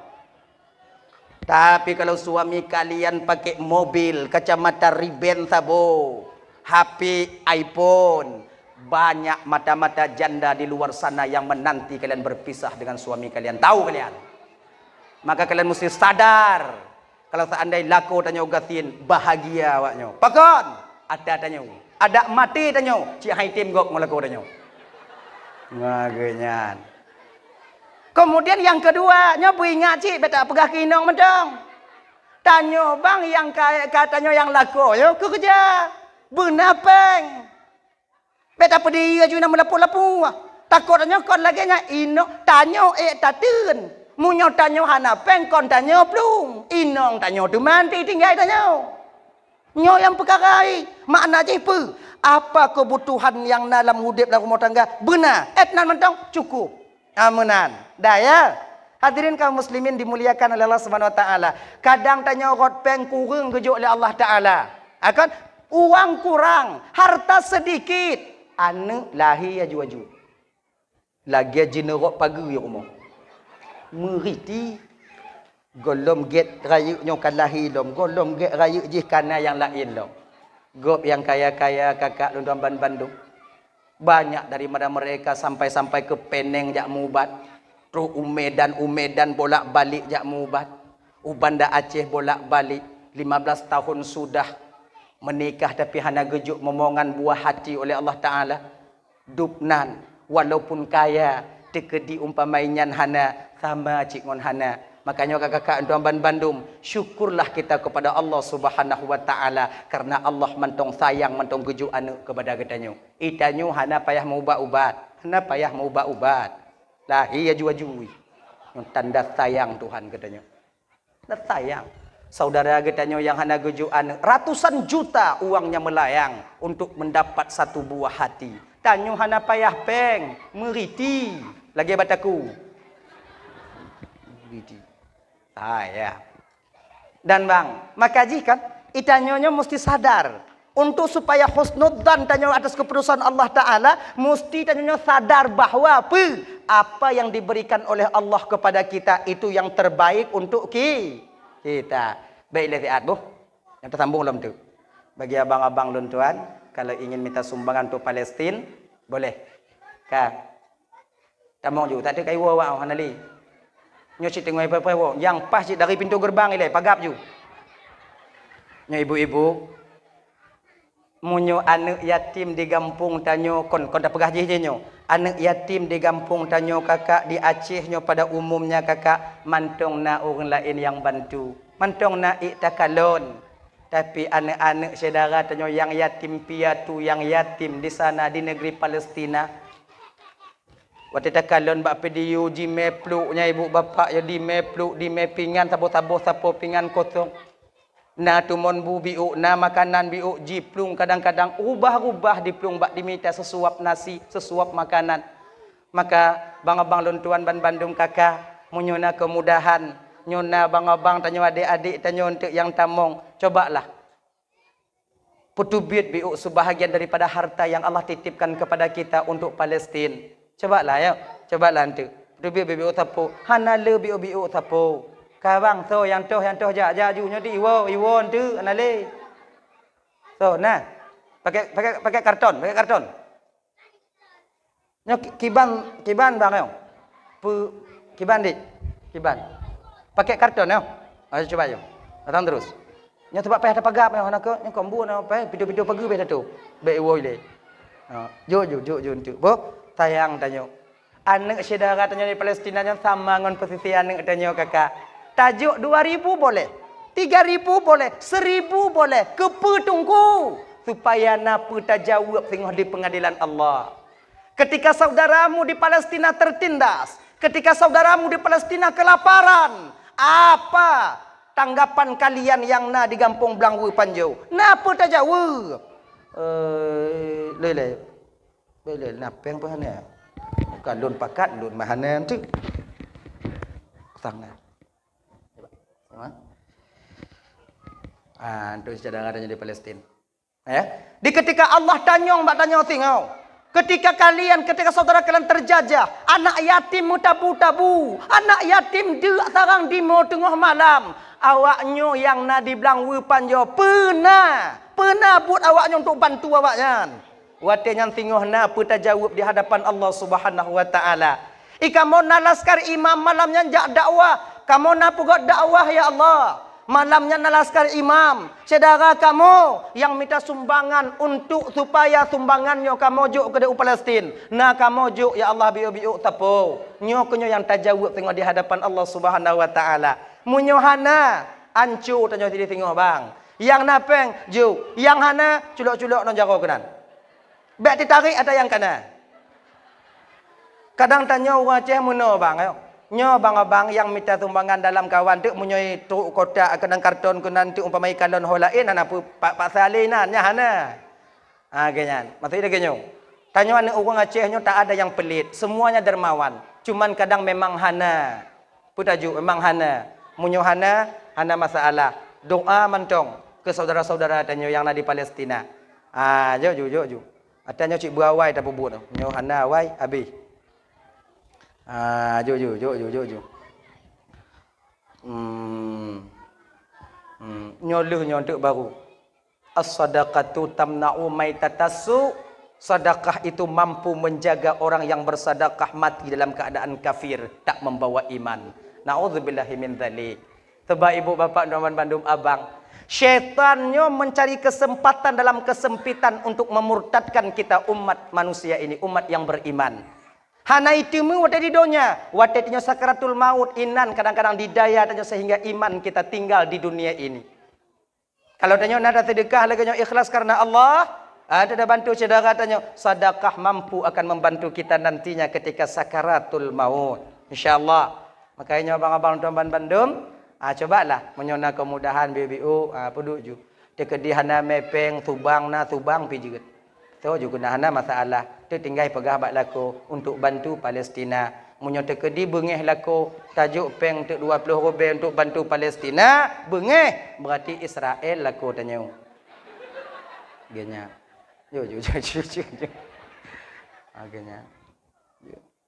Tapi kalau suami kalian pakai mobil, kacamata Ray-Ban sabo, HP iPhone, banyak mata-mata janda di luar sana yang menanti kalian berpisah dengan suami kalian. Tahu kalian? Maka kalian mesti sadar. Kalau seandainya lako tanyo gatin, bahagia awaknya. Pakon, ada tanyo. Ada mati tanyo. Cik Haitim gok ngelako tanyo. Ngagenyan. Kemudian yang kedua, nyobu ingat cik, beta pegah kinong mentong. Tanyo bang yang katanya yang lako, yo kerja. Benapeng. Beta pedih aja nak melapu-lapu. Takut tanyo kon lagi nya ino tanyo tatun. Munyo tanyo hana peng kon tanyo plung. Inong tanyo tu manti tinggal tanyo. Nyo yang perkarai. Makna je apa kebutuhan yang dalam hidup dalam rumah tangga? Benar. Etnan mentong cukup. Amunan. Dah ya. Hadirin kaum muslimin dimuliakan oleh Allah Subhanahu wa taala. Kadang tanya rot peng kurang gejuk oleh Allah taala. Akan uang kurang, harta sedikit, anu lahi aju-aju. Lagi jinerok pagi ya rumah. Meriti golom get rayu nyo kalahi lom, golom get rayu jih kana yang lain lom. Gop yang kaya-kaya kakak London Bandung. Banyak daripada mereka sampai ke Penang jak mubat. Terus Umedan bolak-balik jak mubat. Ubanda Aceh bolak-balik. 15 tahun sudah menikah tapi hana gejuk momongan buah hati oleh Allah Ta'ala. Dupnan walaupun kaya tekedi umpamainya hana sama cik ngon hana. Makanya kakak-kakak Tuan Bandung, syukurlah kita kepada Allah Subhanahu wa taala karena Allah mentong sayang mentong gejuk anu kepada ketanyo. Itanyo hana payah mau ubat. Hana payah mau ubat. Lahi aju-ajui. Tanda sayang Tuhan katanya. Tanda sayang. Saudara ketanyo yang hana gejuk anu ratusan juta uangnya melayang untuk mendapat satu buah hati. Tanyo hana payah peng, meriti. Lagi bataku. Meriti. Ya. Dan bang, maka jika itanyonya mesti sadar untuk supaya husnudzan tanyo atas keputusan Allah Ta'ala, mesti tanyonya sadar bahwa apa yang diberikan oleh Allah kepada kita itu yang terbaik untuk kita. Baiklah lihat bu, yang tersambung belum tu? Bagi abang-abang dan tuan, kalau ingin minta sumbangan untuk Palestin, boleh. Kak, tamong juga tak ada kayu awak hanali. Nyo cik tengok apa-apa yang pas cik dari pintu gerbang ile pagap ju. Nyo ibu-ibu munyo anak yatim di kampung tanyo kon tak pegah je nyo. Anak yatim di kampung tanyo kakak di Aceh nyo pada umumnya kakak mantong na orang lain yang bantu. Mantong na takalon. Tapi anak-anak saudara tanyo yang yatim piatu yang yatim di sana di negeri Palestina. Waktu takalon bak pediu di mepluknya ibu bapa ya di mepluk di mepingan tabo-tabo sapo pingan kosong. Na tumon bu biu na makanan biu jiplung kadang-kadang ubah-ubah diplung bak diminta sesuap nasi, sesuap makanan. Maka bang-abang lontuan Bandung kakak munyona kemudahan, nyona bang-abang tanyo adik-adik tanyo untuk yang tamong, cobalah. Putubit biu sebahagian daripada harta yang Allah titipkan kepada kita untuk Palestin. Cobalah ya, cobalah nanti. Biu tapo, hanale biu tapo. Kawang so yang toh ja junya di iwo tu anale. So nah, pakai karton. Nyo kiban bang yo. Kiban. Pakai karton yo. Ayo coba yo. Datang terus. Nyo tempat payah tapagap yo nak nyo kombu no payah video pagi be tu. Be iwo ile. Jo tu. Bo sayang tanyo. Anak saudara tanyo di Palestina yang sama dengan posisi anak tanyo kakak. Tajuk 2000 boleh. 3000 boleh. 1000 boleh. Kepetungku. Supaya napa tajawab tengah di pengadilan Allah. Ketika saudaramu di Palestina tertindas. Ketika saudaramu di Palestina kelaparan. Apa tanggapan kalian yang na di Kampung Blangwu Panjau? Napa tajawab? Lele, napa yang pahanya? Kan lun pakat lun mahanan tu. Sana. Untuk saudara tanya di Palestin. Di ketika Allah tanyong mbak tanya tingau. Ketika saudara kalian terjajah, anak yatim tabu-tabu, anak yatim deuk sarang dimo tengah malam, awaknyo yang na dibilang panjo pernah buat awaknyo untuk bantu awaknya. Wate yang tinggal na apa jawab di hadapan Allah Subhanahu wa taala. Kamu na laskar imam malamnya jak dakwah, kamu na pugot dakwah ya Allah. Malamnya na laskar imam, saudara kamu yang minta sumbangan untuk supaya sumbangannya kamu juk ke Palestin. Na kamu juk ya Allah biu-biu tapo. Nyo kenyo yang tajawab tengok di hadapan Allah Subhanahu wa taala. Munyo hana ancu tanyo tadi tengok bang. Yang napeng juk, yang hana culok-culok non jaro kenan. Bek ditarik ada yang kana. Kadang tanya orang Aceh muno bang ayo. Nyo bang-abang yang minta sumbangan dalam kawan tu munyoi truk kotak kenang karton kenan tu umpamai kalon holain ana pak salinan nya hana. Genyan. Maksudnya genyo. Tanya anak orang Aceh nyo tak ada yang pelit, semuanya dermawan. Cuman kadang memang hana. Putaju memang hana. Munyo hana masalah. Doa mentong ke saudara-saudara tanyo yang ada di Palestina. Jo. Atanya cik buawai tak bubut. Nyo hana wai habis. Jo. Nyoluh nyontok baru. As-sadaqatu tamna'u maitatassu. Sedekah itu mampu menjaga orang yang bersedekah mati dalam keadaan kafir, tak membawa iman. Nauzubillahi min dzalik. Sebab ibu bapa dan bandum abang, syaitannya mencari kesempatan dalam kesempitan untuk memurtadkan kita umat manusia ini, umat yang beriman. Hana itimu wate di dunia, wate tinyo sakaratul maut inan kadang-kadang didaya tanyo sehingga iman kita tinggal di dunia ini. Kalau tanyo nada sedekah lagi nyo ikhlas karena Allah, ada bantu saudara tanyo, sedekah mampu akan membantu kita nantinya ketika sakaratul maut. Insyaallah. Makanya abang-abang tuan bandum, cobalah menyona kemudahan BBU, peduk ju. Dekedihan mepeng tubang pi juga. So juga hana masalah. Tu tinggal pegah bak lako untuk bantu Palestina. Munyo tekedi bengeh lako tajuk peng tu 20 rupiah untuk bantu Palestina, bengeh berarti Israel lako tanyo. Genya. Jo. Agaknya.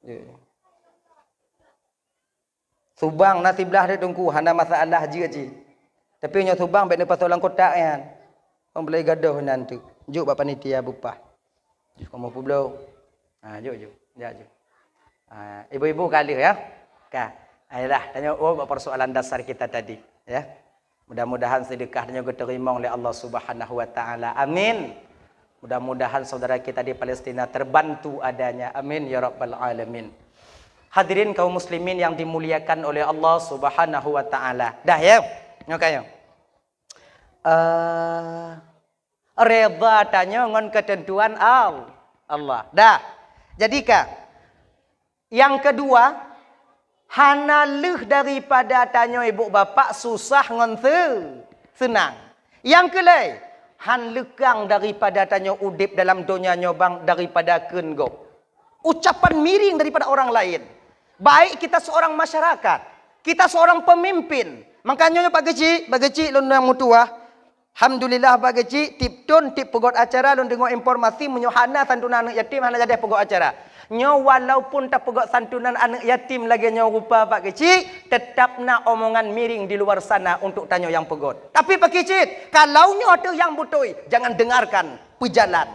Jo. Subang nasi belah dia tunggu hana masalah je. Tapi nyo subang bek lepas orang kotak kan. Orang boleh gaduh nanti. Juk bapa panitia bupah. Juk kamu pulau. Jo. Ibu-ibu kali ya. Ayolah tanya persoalan dasar kita tadi ya. Mudah-mudahan sedekahnya diterima oleh Allah Subhanahu wa taala. Amin. Mudah-mudahan saudara kita di Palestina terbantu adanya. Amin ya rabbal alamin. Hadirin kaum muslimin yang dimuliakan oleh Allah Subhanahu wa taala. Dah ya. Nyokayo. Reda tanya ngon ketentuan Allah. Dah. Jadi kak, yang kedua, hana leh daripada tanya ibu bapa susah ngon senang. Yang kelai, han lekang daripada tanya udip dalam dunia nyobang daripada kenggo. Ucapan miring daripada orang lain. Baik kita seorang masyarakat, kita seorang pemimpin. Makanya Pak Geci lun yang mutua. Alhamdulillah Pak Geci tip pegot acara lun dengar informasi menyohana santunan anak yatim hana jadi pegot acara. Nyo walaupun tak pegot santunan anak yatim lagi nyo rupa Pak Geci, tetap nak omongan miring di luar sana untuk tanya yang pegot. Tapi Pak Geci, kalau nyo ada yang butoi, jangan dengarkan, pejalan.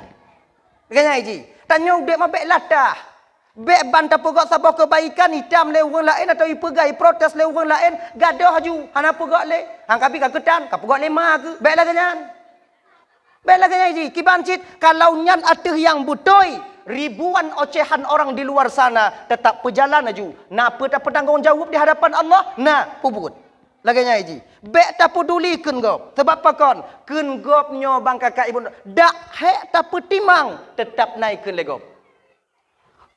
Kena Haji, tanya dek mabek latah. Bek bantah pegak sabah kebaikan hitam le orang lain atau ipegai protes le orang lain gadah haju hana pegak le hang kapi ka ketan ka pegak lema ke bek lah kenyan ji kibancit kalau nyan ateh yang butoi ribuan ocehan orang di luar sana tetap berjalan haju napa tak bertanggung jawab di hadapan Allah pubut laganya ji bek tak peduli keun gop sebab pakon keun gop nyo bang kakak ibu dak hek tak petimang tetap naik keun le gop.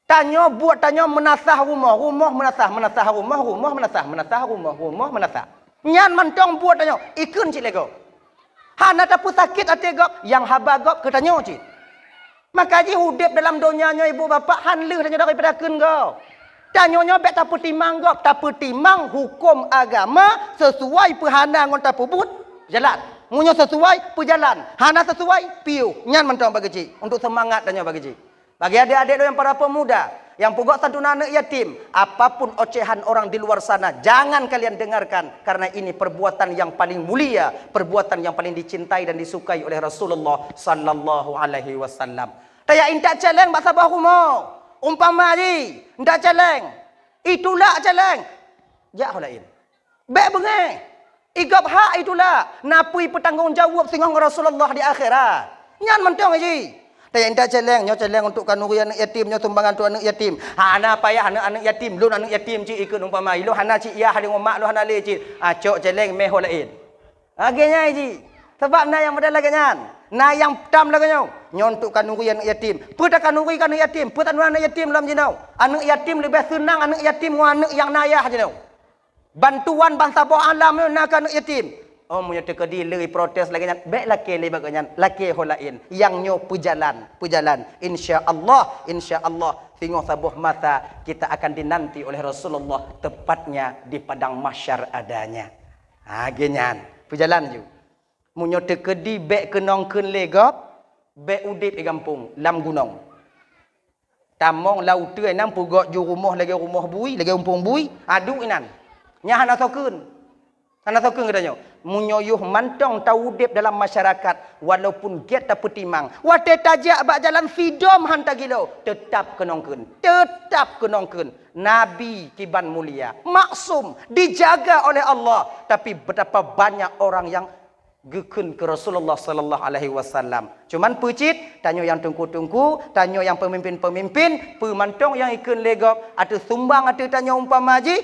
Tanya menasah rumah menasah rumah menasah. Nyan mentong buat tanya ikun cik lego. Hana tapu sakit hati gop yang haba gop ke tanya cik. Maka ji hudip dalam dunianya ibu bapa hanleuh tanya daripada keun go. Tanyonya bet tak petimang go, tak petimang hukum agama sesuai pehana ngon tak pebut jalan. Munyo sesuai pejalan, hana sesuai piu. Nyan mentong bagi ji untuk semangat tanya bagi ji. Bagi adik-adik yang para pemuda yang pugok santunan anak yatim, apapun ocehan orang di luar sana jangan kalian dengarkan, karena ini perbuatan yang paling mulia, perbuatan yang paling dicintai dan disukai oleh Rasulullah sallallahu alaihi wasallam. Taya intak celeng bak sabah rumah. Umpama ji, ndak celeng. Itulah celeng. Jak lain. Bek bengai. Igap hak itulah. Napui bertanggungjawab singong Rasulullah di akhirat. Nyan mentong ji. Taya intak celeng, nyo celeng untuk kanuri anak yatim, nyo tumbangan tu anak yatim. Hana payah anak yatim, lu anak yatim ci ikut umpama. Lu hana ci iya hari mak lu hana le ci. Acok celeng meho lain. Agenya ji. Sebab na yang modal lagi nyan. Na yang tam lagi nyo. Nyontuk kanuri anak yatim. Peta kanuri anak yatim. Peta anak yatim dalam jinau. Anak yatim lebih senang anak yatim dengan anak yang nayah jinau. Bantuan bangsa bawah alam nak anak yatim. Oh punya tekedi lei protes lagi nyan. Baik laki le baganyan. Laki holain. Yang nyo pejalan. Insya-Allah tengok sabuh mata kita akan dinanti oleh Rasulullah tepatnya di padang mahsyar adanya. Ha genyan. Pejalan ju. Munyo tekedi bek kenong keun legop, bek udip di kampung lam gunung. Tamong lau teu enam pugok ju rumah bui, lagi umpung bui, adu inan. Nya hana sokeun. Hana sokeun katanya. Munyo yuh mantong tau udip dalam masyarakat walaupun get tak petimang. Wate tajak bak jalan fidom hanta gilo, tetap kenong keun. Nabi kiban mulia, maksum, dijaga oleh Allah, tapi betapa banyak orang yang gekun ke Rasulullah sallallahu alaihi wasallam. Cuman pecit, tanyo yang tungku-tungku, tanyo yang pemimpin-pemimpin, pemantong yang ikun legop, ada sumbang ada tanyo umpama ji,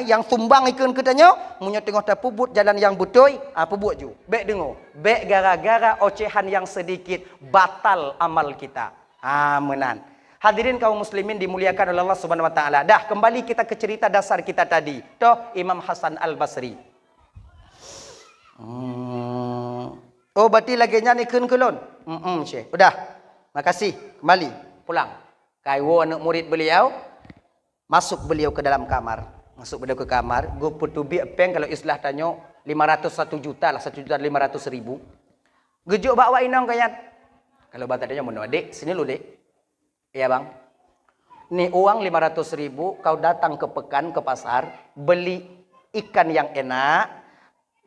yang sumbang ikun ke tanyo, munyo tengok tak pubut jalan yang betul, pubut ju. Bek dengo, bek gara-gara ocehan yang sedikit batal amal kita. Menan. Hadirin kaum muslimin dimuliakan oleh Allah Subhanahu wa taala. Dah kembali kita ke cerita dasar kita tadi. Toh Imam Hasan Al-Basri. Oh berarti lagi nyanyi keun kelon. Syekh. Udah. Makasih. Kembali pulang. Kaiwo anak murid beliau masuk beliau ke dalam kamar. Go petubi peng kalau islah tanyo 501 juta lah, 1.500.000. Gejuk bawa inong kayat. Kalau bata dia mau adik, sini lu dek. Iya bang. Nih uang 500.000 kau datang ke pekan ke pasar beli ikan yang enak,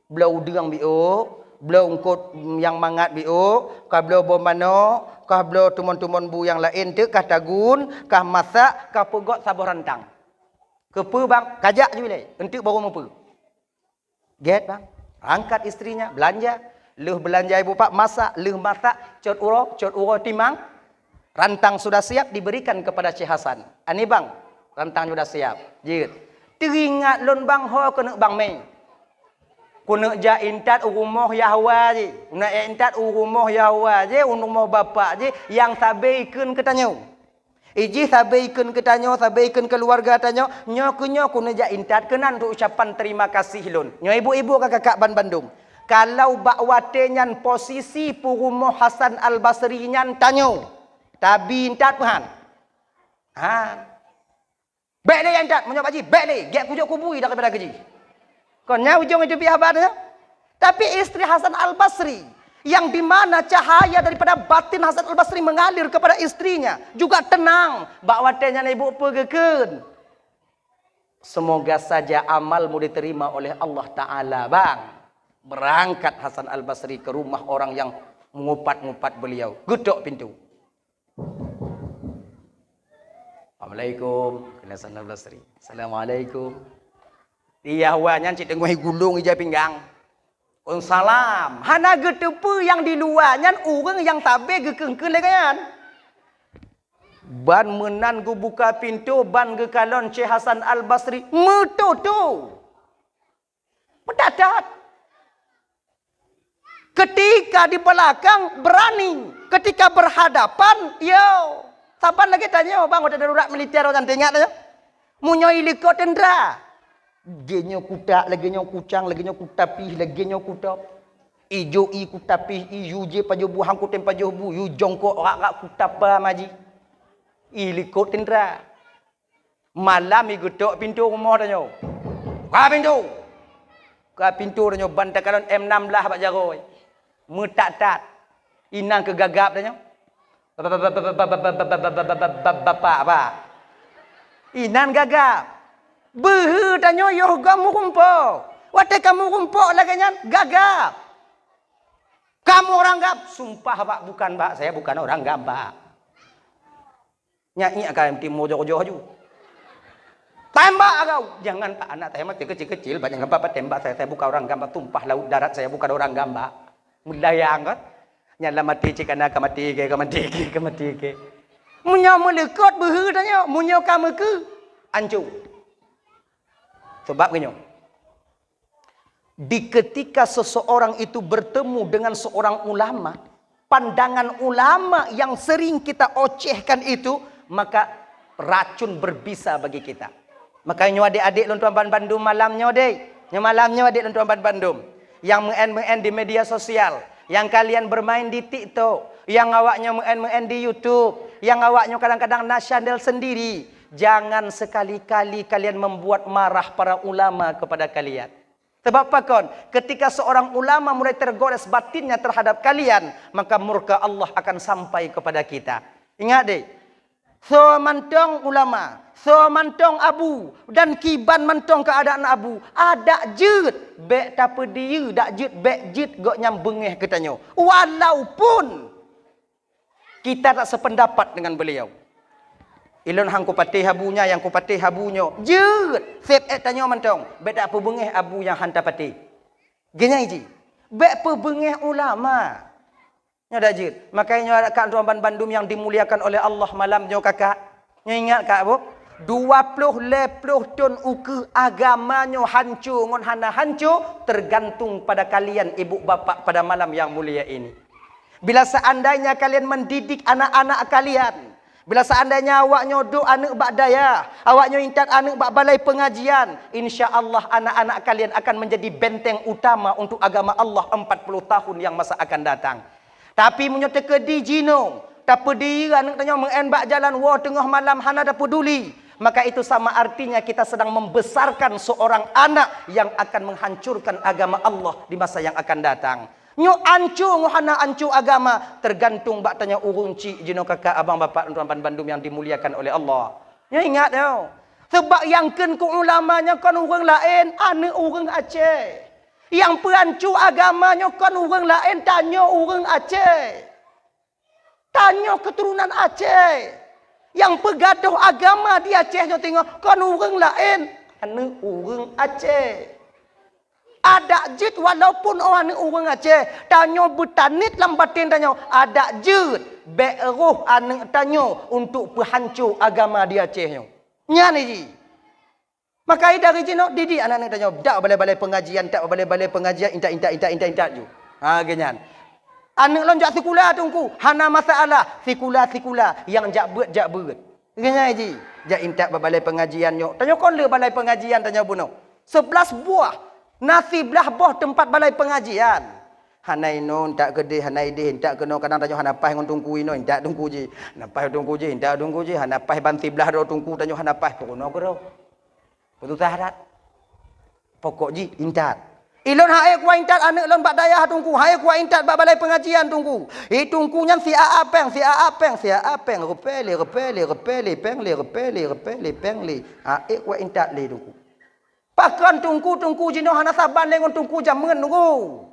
belau udang bio, belau ungkut yang mangat bio, kah belau bomano, kah belau tumon-tumon bu yang lain tu, kah tagun, kah masak, kah pegot sabur rantang. Kepe bang, kajak je bilai, untuk baru mampu. Get bang, angkat istrinya, belanja, leh belanja ibu pak masak, leh masak, cot uro timang. Rantang sudah siap diberikan kepada Syekh Hasan. Ani bang, rantang sudah siap. Jid. Teringat lon bang ho kena bang mei. Kuna ja intat rumah Yahwa je. Una intat rumah Yahwa je, rumah bapak je yang sabe ikun ketanyo. Iji sabe ikun ketanyo, sabe ikun keluarga tanyo, nyo kuna ja intat kenan untuk ucapan terima kasih lon. Nyo ibu-ibu kakak ban Bandung. Kalau bakwate nyan posisi pu rumah Hasan Al-Basri nyan tanyo. Tabi intat Tuhan. Baik le intat menyo baji, baik le, gek kujuk kubui daripada gaji. Konnya ujung itu bihabatnya. Tapi istri Hasan Al-Basri yang di mana cahaya daripada batin Hasan Al-Basri mengalir kepada istrinya, juga tenang, bakwatenya ibu pegekeun. Semoga saja amalmu diterima oleh Allah taala, bang. Berangkat Hasan Al-Basri ke rumah orang yang mengupat-ngupat beliau. Gedok pintu. Assalamualaikum. Hasan Al-Basri. Assalamualaikum. Dia awalnya cik tengah gulung ija pinggang. Salam. Hana getepe yang di luarnya orang yang tabe gekengkeun legayan. Ban menan gu buka pintu ban ge kalon Syekh Hasan Al-Basri metutu. Mendadak. Ketika di belakang berani, ketika berhadapan, yo. Saban lagi tanya, bang, ada darurat militer orang tengok tanya. Munyo iliko tendra. Genyo kuda, lagi nyo kucang, lagi nyo kutapi, lagi nyo kutop. Ijo i kutapi iu je pajo buhang ku tem pajo bu yu jongkok rak kutapa maji. Ilikot tendra. Malam i getok pintu rumah tanyo. Ka pintu. Ka pintu tanyo bantakalon M16 bak jaroi. Metat-tat. Inang kegagap tanyo. Bapak apa? Inan gagap. Behe tanyo yo kamu kumpul. Wate kamu kumpul lagi nyan gagap. Kamu orang gap, sumpah pak bukan pak, saya bukan orang gap pak. Nyanyi akan timur jojo-jojo. Tembak kau, jangan pak anak tembak kecil-kecil, banyak apa tembak saya bukan orang gamba, tumpah laut darat saya bukan orang gamba. Mudayang kan? Nyala mati cik anak mati ke. Munya melekot behe tanya, munya kamu ke ancu. Sebab kenyo. Di ketika seseorang itu bertemu dengan seorang ulama, pandangan ulama yang sering kita ocehkan itu, maka racun berbisa bagi kita. Makanya adik-adik lontuan Bandung malamnya dek, malamnya adik lontuan Bandung yang mengen di media sosial, yang kalian bermain di TikTok, yang awaknya mengen di YouTube, yang awaknya kadang-kadang nak channel sendiri, jangan sekali-kali kalian membuat marah para ulama kepada kalian. Sebab apa kon? Ketika seorang ulama mulai tergores batinnya terhadap kalian, maka murka Allah akan sampai kepada kita. Ingat deh, so mantong ulama, so mantong abu, dan kiban mantong keadaan abu. Ada jut, bek tapa dia, dak jut, bek jut gok nyambengeh katanya. Walaupun kita tak sependapat dengan beliau. Ilon hang ku patih abunya yang ku patih abunya. Jut, sep tanya mantong, bek tak apa bengeh abu yang hanta patih. Genya iji. Bek apa bengeh ulama. Nyada jut. Makanya kat tuan Bandung yang dimuliakan oleh Allah malamnya kakak. Ingat kak bu? 20 leploh ton uke agamanya hancur ngon hana hancur tergantung pada kalian ibu bapa pada malam yang mulia ini. Bila seandainya kalian mendidik anak-anak kalian, bila seandainya awaknya do anak bak daya, awaknya intat anak bak balai pengajian, insya-Allah anak-anak kalian akan menjadi benteng utama untuk agama Allah 40 tahun yang masa akan datang. Tapi menyata ke di jino, tak pedih anak tanya mengen bak jalan wa tengah malam hana tak peduli. Maka itu sama artinya kita sedang membesarkan seorang anak yang akan menghancurkan agama Allah di masa yang akan datang. Nyo ancu ngohana ancu agama tergantung bak tanya urung cik jino kakak abang bapak tuan Bandung yang dimuliakan oleh Allah. Nyo ingat yo. Sebab yang ken ku ulamanya kan urang lain, anak urang Aceh. Yang perancu agamanya kan urang lain, tanya urang Aceh. Tanya keturunan Aceh. Yang pegaduh agama di Aceh nyo tengok kan urang lain, anak urang Aceh. Ada jid walaupun orang ni orang Aceh. Tanya bertanit lambatin tanya. Ada jid. Be'eruh anak tanya untuk penghancur agama di Aceh. Nya ni ji. Maka dari jino didik anak-anak tanya. Tak balai-balai pengajian. Tak balai-balai pengajian. Intak ju. Ha genyan. Anak lonjak sekolah tungku. Hana masalah. Sekolah. Yang jak berat. Genyan ji. Jak intak balai pengajian. Tanya kon le balai pengajian tanya bunuh. 11 buah. Nasi belah boh tempat balai pengajian. Hanai non tak gede, hanai deh tak kena kadang tanya hanapai ngon tungku ino tak tungku je. Hanapai tungku je, tak tungku je. Hanapai banti belah do tungku tanya hanapai kono ko do. Putus syarat. Pokok ji intat. Ilon hae kuat intat anak lon bak daya tungku. Hae kuat intat bak balai pengajian tungku. Tungku nyan si apeng. Repele pengli. Kuat intat le tungku. Pakan tungku jino hana saban lengon tungku jamun tungku.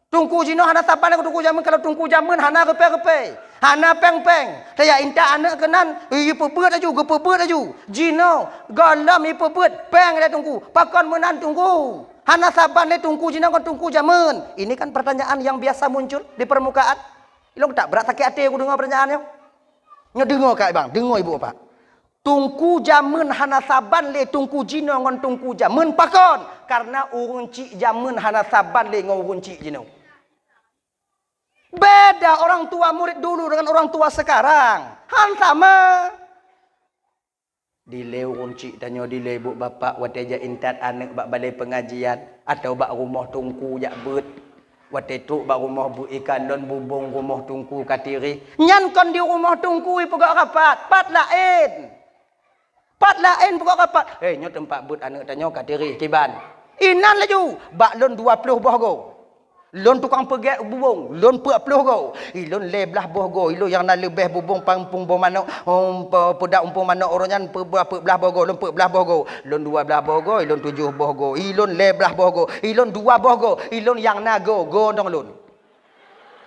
Tungku jino hana saban lengon tungku jamun, kalau tungku jamun hana repe. Hana peng. Saya inta anak kenan, pebeut aju. Jino galam pebeut peng le tungku. Pakan menan tungku. Hana saban le tungku jino kon tungku jamun. Ini kan pertanyaan yang biasa muncul di permukaan. Ilong tak berat sakit hati aku dengar pertanyaannya. Nyo dengar kak bang, dengar ibu bapak. Tungku jamun hana saban le tungku jino ngon tungku jamun pakon karena urun cik jamun hana saban le ngon urun cik jino. Beda orang tua murid dulu dengan orang tua sekarang. Han sama. Dile urun cik tanya dile ibu bapak wateja intat anak bak balai pengajian atau bak rumah tungku jak bet. Watetuk ba rumah bu ikan lon bubung rumah tungku katiri. Nyan kon di rumah tungku pegak rapat. Pat lain. Pat lain pegak rapat. Nyo tempat but anak tanyo katiri kiban. Inan laju. Bak lon 20 boh go. Lon tukang pergi bubung, lon 40 go. Lon leblah boh go. Ilo yang nak lebih bubung pampung boh manok. Pedak umpung manok orangan belah boh go. Lon 40 boh go. Lon 12 boh go. Lon 7 boh go. Lon leblah boh go. Lon 2 boh go. Lon yang na go. Go dong lon.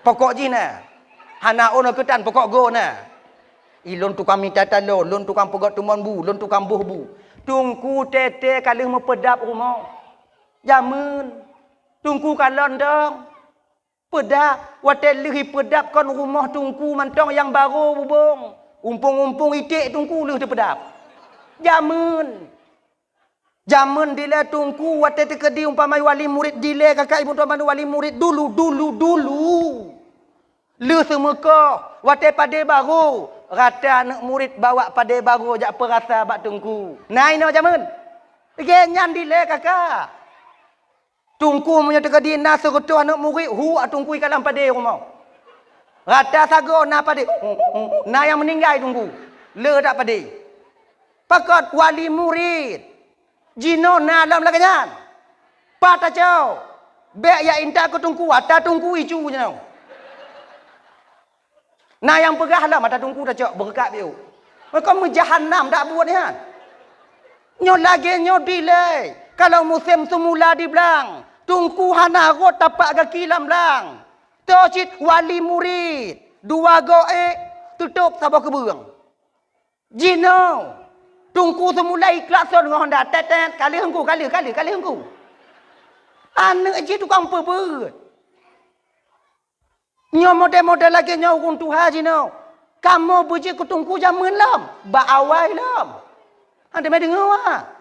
Pokok ji na. Hana ono ketan pokok go na. Lon tukang minta talo. Lon tukang pegot tumon bu. Lon tukang buh bu. Tungku tete kali mempedap rumah. Jamun. Tungku kalon dong. Pedap. Watel lihi pedap kon rumah tungku mantong yang baru bubung. Umpung-umpung itik tungku lih pedap. Jamun. Jamun dile tungku watel tekedi umpamai wali murid dile kakak ibu tuan wali murid dulu. Lih semeka. Watel pada baru. Rata anak murid bawa pada baru jak perasa bak tungku. Nah ini jamun. Genyan dile kakak. Tungku punya tekadi na serutu anak murid hu tungku ikalam pada rumah. Rata sago na pada. Na yang meninggal tungku. Le tak pada. Pakat wali murid. Jino na dalam laganyan. Pata jauh. Bek ya inta ke tungku. Ata tungku icu je. Na yang pegah lah mata tungku dah cok berkat dia. Mereka menjahannam tak buat ni kan. Nyo lagi nyo delay. Kalau musim semula di belang, tungku hana rot tapak kaki lam belang. Tocit wali murid, 2 goek tutup sabah keburang. Jino, tungku semula ikhlas dengan Honda tetet kali hengku. Anak je tukang peber. Nyo model-model lagi nyo untuk haji no. Kamu buji ke tungku jaman lam, ba awal lam. Anda mai dengar ah.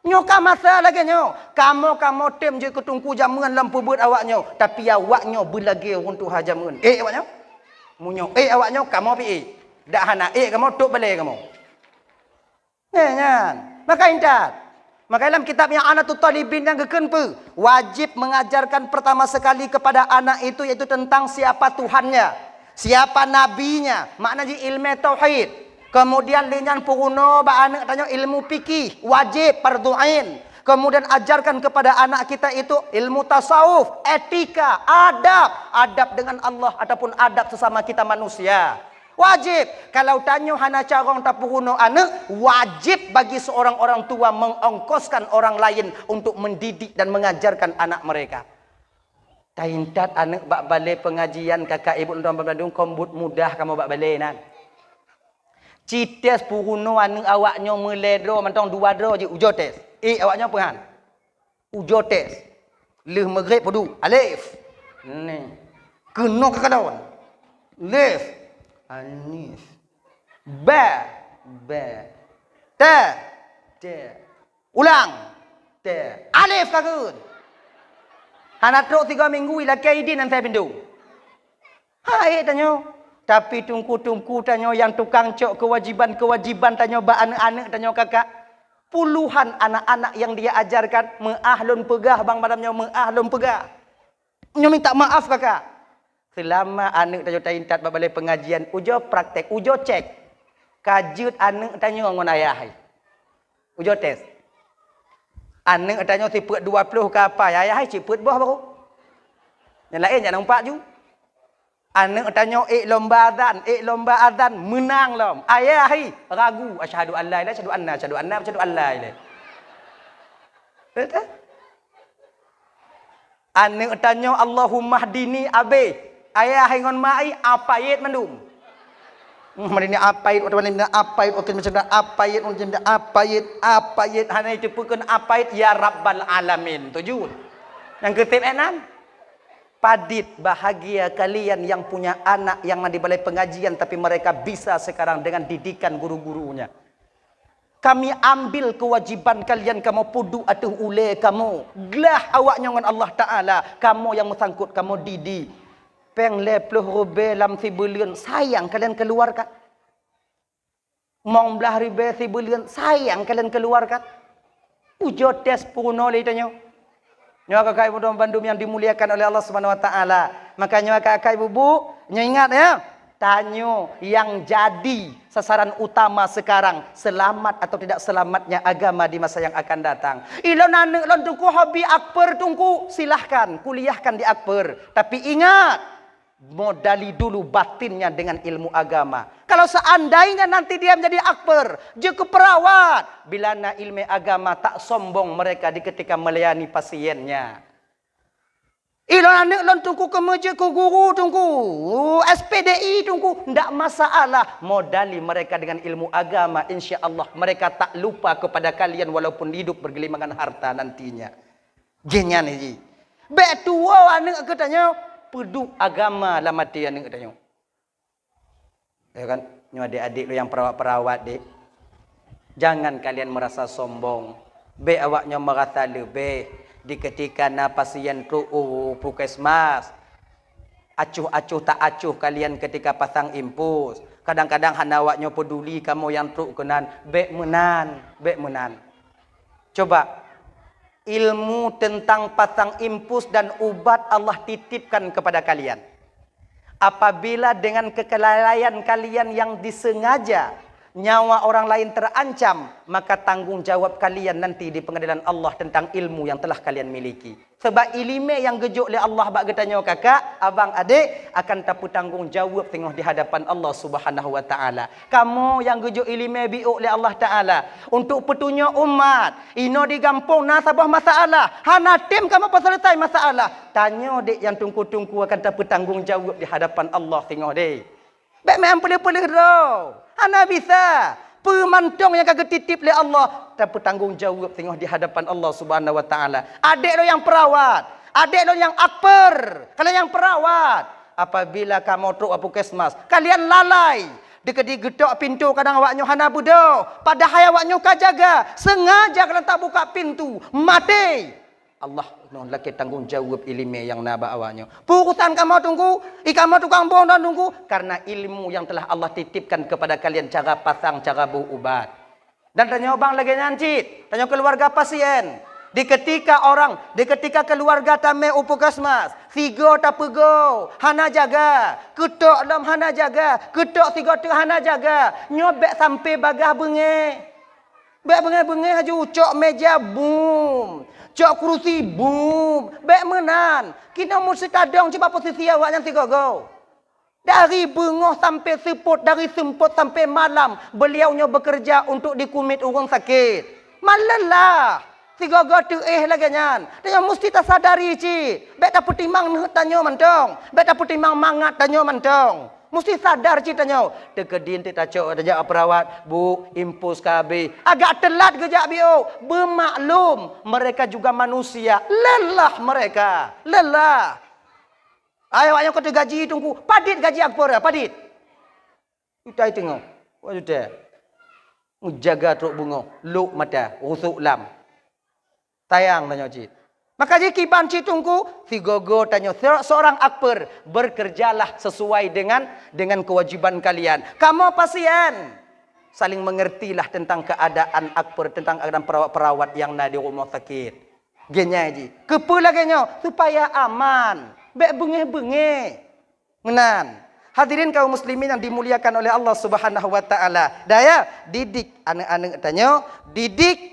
Nyo ka masa lagi nyo. Kamu tem je ketungku jaman lam pebut awaknyo. Tapi awaknyo berlagi untuk hajamun. Awaknyo. Munyo awaknyo kamu pi. Dak hana kamu tok balai kamu. Nyan. Maka ingat. Maka dalam kitab yang Anatul Talibin yang kekenpe wajib mengajarkan pertama sekali kepada anak itu yaitu tentang siapa Tuhannya, siapa nabinya, maknanya ilmu tauhid. Kemudian linyan puruno ba anak tanya ilmu fikih, wajib fardhu ain. Kemudian ajarkan kepada anak kita itu ilmu tasawuf, etika, adab dengan Allah ataupun adab sesama kita manusia. Wajib. Kalau tanya hana carong tak puruno anak, wajib bagi seorang orang tua mengongkoskan orang lain untuk mendidik dan mengajarkan anak mereka. Taintat anak bak balik pengajian kakak ibu tuan Bandung kombut mudah kamu bak balik nan. Cites puruno anak awaknya meledro mantong 2 dro je ujo tes. Awaknya pehan. Ujo tes. Leh maghrib padu. Alif. Ni. Kena ke kawan. Lef. Alif. Ba. Ta. Ulang. Ta. Alif kakun. Anak truk 3 minggu ila kaidin nan saya pindu. Hai tanya. Tapi tungku tanya yang tukang cok kewajiban tanya ba anak-anak tanya kakak. Puluhan anak-anak yang dia ajarkan mengahlun pegah bang madamnya mengahlun pegah. Nyo minta maaf kakak. Selama anak tanya taintat balai pengajian ujo praktek, ujo cek. Kajut anak tanya ngon ayah. Ujo tes. Anak tanya siput 20 ke apa? Ayah siput buah baru. Yang lain jangan nampak ju. Anak tanya lomba azan menang lom. Ayah ragu asyhadu an la ilaha illallah asyhadu an la ilaha. Betul? Anak tanya Allahumma hdini abe. Ayah ngon mai apait mandum. Mari ni apait atau mana apait okey macam apait hana itu pun apait ya rabbal alamin. Tujuh. Yang ketiga enan. Padit bahagia kalian yang punya anak yang di balai pengajian tapi mereka bisa sekarang dengan didikan guru-gurunya. Kami ambil kewajiban kalian kamu pudu atau ule kamu. Gelah awaknya dengan Allah Ta'ala. Kamu yang mesangkut kamu didi. Peng lepluh rube lam sibulion. Sayang kalian keluarkan. Mong belah ribe sibulion. Sayang kalian keluarkan. Ujo tes puno litanya. Nyo kakak ibu dan bandum yang dimuliakan oleh Allah Subhanahu wa taala. Makanya kakak ibu bu, nyo ingat ya. Tanyo yang jadi sasaran utama sekarang, selamat atau tidak selamatnya agama di masa yang akan datang. Ilon anak lon tungku hobi Akbar tungku, silahkan kuliahkan di Akbar. Tapi ingat, modali dulu batinnya dengan ilmu agama. Kalau seandainya nanti dia menjadi Akbar, je keperawat, bila na ilmu agama tak sombong mereka di ketika melayani pasiennya. Ilon anak lon tungku ke masjid ke guru tungku, SPDI tungku, ndak masalah. Modali mereka dengan ilmu agama, insya-Allah mereka tak lupa kepada kalian walaupun hidup bergelimangan harta nantinya. Genyan ni. Bek tua anak katanya peduk agama lah mati anak katanya. Ya kan, nyo adik-adik lo yang perawat-perawat dek. Jangan kalian merasa sombong. Bek awaknya merasa lebih. Di ketika na pasien tu puskesmas, acuh-acuh tak acuh kalian ketika pasang impus. Kadang-kadang hanawaknya peduli kamu yang tu kenan, bek menan. Coba ilmu tentang pasang impus dan ubat Allah titipkan kepada kalian. Apabila dengan kekelalaian kalian yang disengaja nyawa orang lain terancam, maka tanggung jawab kalian nanti di pengadilan Allah tentang ilmu yang telah kalian miliki. Sebab ilmu yang gejuk oleh Allah bak getanya kakak, abang, adik akan tapu tanggung jawab tengok di hadapan Allah Subhanahu wa taala. Kamu yang gejuk ilmu biuk oleh Allah taala untuk petunjuk umat, ino di kampung na sabah masalah, hana tim kamu pas selesai masalah. Tanya dek yang tungku-tungku akan tapu tanggung jawab di hadapan Allah tengok dek. Baik main pelih-pelih dah. Ana bisa. Pemantong yang kagak titip oleh Allah. Tapi tanggung jawab tengok di hadapan Allah Subhanahu wa taala. Adik lo yang perawat. Adik lo yang Akbar. Kalian yang perawat. Apabila kamu truk puskesmas, kalian lalai. Dekat gedok pintu kadang awaknya hana budo. Padahal awaknya kajaga. Sengaja kalian tak buka pintu. Mati. Allah laki tanggung jawab ilmu yang naba awaknya. Purusan kamu tunggu, kamu tukang bohong dan tunggu karena ilmu yang telah Allah titipkan kepada kalian cara pasang, cara berubat. Dan tanya bang lagi nyancit, tanya keluarga pasien. Di ketika keluarga tame puskesmas, tiga tak pego, hana jaga, ketok dalam hana jaga, ketok tiga tu hana jaga, nyobek sampai bagah benge. Bek benge haju cok meja boom. Cok kerusi boom, baik menan. Kita mesti tadang coba posisi awak nanti go. Dari bengah sampai seput, dari semput sampai malam, beliaunya bekerja untuk dikumit orang sakit. Malalah. Tiga tu lagi nyan. Tanya mesti tak sadari cik. Baik tak putimang tanya mentong. Baik tak putimang mangat tanya mentong. Mesti sadar ceritanya. Dekedin tak cok ada perawat, bu, impus KB. Agak telat gejak bio. Bermaklum mereka juga manusia. Lelah mereka. Lelah. Ayo kata gaji tunggu. Padit gaji Akbar, padit. Kita tengok. Wah sudah. Jaga truk bunga, luk mata, rusuk lam. Tayang tanya cik. Maka jika kiban tunggu, si gogo tanya seorang Akbar, bekerjalah sesuai dengan kewajiban kalian. Kamu pasien, saling mengertilah tentang keadaan Akbar, tentang keadaan perawat-perawat yang ada di rumah sakit. Genya ji, kepala genya supaya aman, baik bengeh-bengeh, menan. Hadirin kaum muslimin yang dimuliakan oleh Allah Subhanahu wa taala. Daya didik anak-anak tanya, didik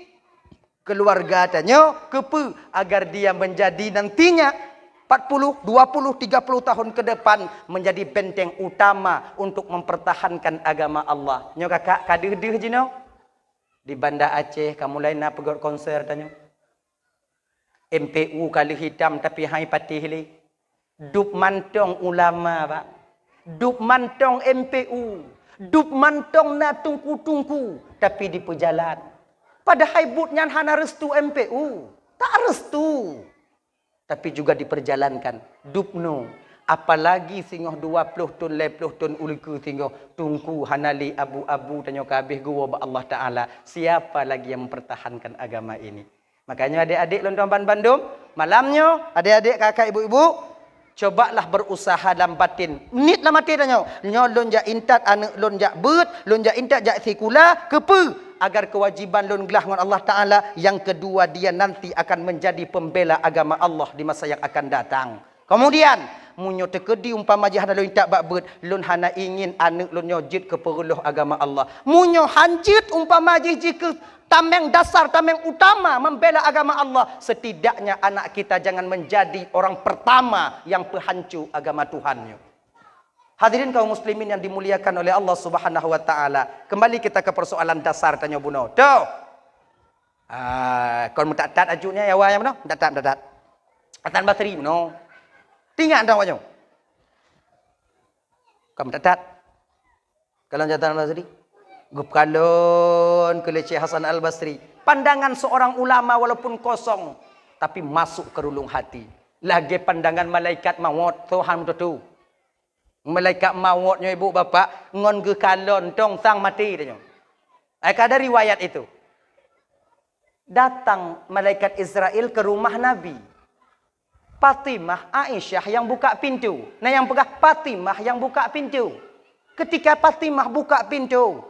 keluarga tanya kepe agar dia menjadi nantinya 40, 20, 30 tahun ke depan menjadi benteng utama untuk mempertahankan agama Allah. Nyo kakak kadeh-deh je no. Di Banda Aceh kamu lain nak pergi konser tanya. MPU kali hitam tapi hai patih li. Dup mantong ulama pak. Dup mantong MPU. Dup mantong na tungku-tungku tapi di pejalan. Padahal butnya hana restu MPU. Tak restu. Tapi juga diperjalankan. Dupno. Apalagi singoh 20 tun, 20 tun uliku singoh. Tungku hanali abu-abu tanya kabeh gua Allah Ta'ala. Siapa lagi yang mempertahankan agama ini? Makanya adik-adik lontoan Bandung. Malamnya adik-adik kakak ibu-ibu. Cobalah berusaha dalam batin. Nit lah mati dah nyo. Nyo lon jak intat anak lon jak beut, lon jak intat jak sikula, kepe agar kewajiban lon gelah dengan Allah Taala. Yang kedua, dia nanti akan menjadi pembela agama Allah di masa yang akan datang. Kemudian munyo tekedi umpama jihana lon tak bak beut, lon hana ingin anak lon nyojit ke peruluh agama Allah. Munyo hanjit umpama jika tameng dasar, tameng utama membela agama Allah. Setidaknya anak kita jangan menjadi orang pertama yang penghancur agama Tuhannya. Hadirin kaum muslimin yang dimuliakan oleh Allah Subhanahu wa taala. Kembali kita ke persoalan dasar tanya buno. Tuh. Kon tak tat ajunya ya wayang no? Tak. Atan bateri no. Tinggal dah wajong. Kon tak tat. Kalau jatan bateri Gup kalon ke Syekh Hasan Al-Basri. Pandangan seorang ulama walaupun kosong, tapi masuk ke relung hati. Lagi pandangan malaikat maut. Tuhan tu. Malaikat mautnya ibu bapa. Ngon ke kalon tong sang mati. Ada riwayat itu. Datang malaikat Israel ke rumah Nabi. Fatimah Aisyah yang buka pintu. Nah yang pegah Fatimah yang buka pintu. Ketika Fatimah buka pintu,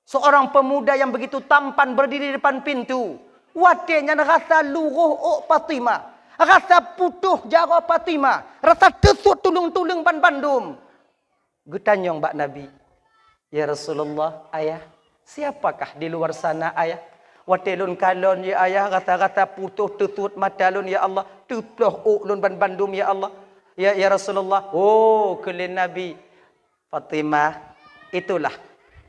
seorang pemuda yang begitu tampan berdiri di depan pintu. Watenya rasa luruh Fatimah. Rasa putuh jara Fatimah. Rasa tesut tulung-tulung ban bandum. Getanyong Mbak Nabi. Ya Rasulullah, ayah. Siapakah di luar sana ayah? Watelun kalon ya ayah. Rata-rata putuh tesut mata lun ya Allah. Tuploh lun ban bandum ya Allah. Ya Rasulullah. Oh, kelin Nabi. Fatimah, itulah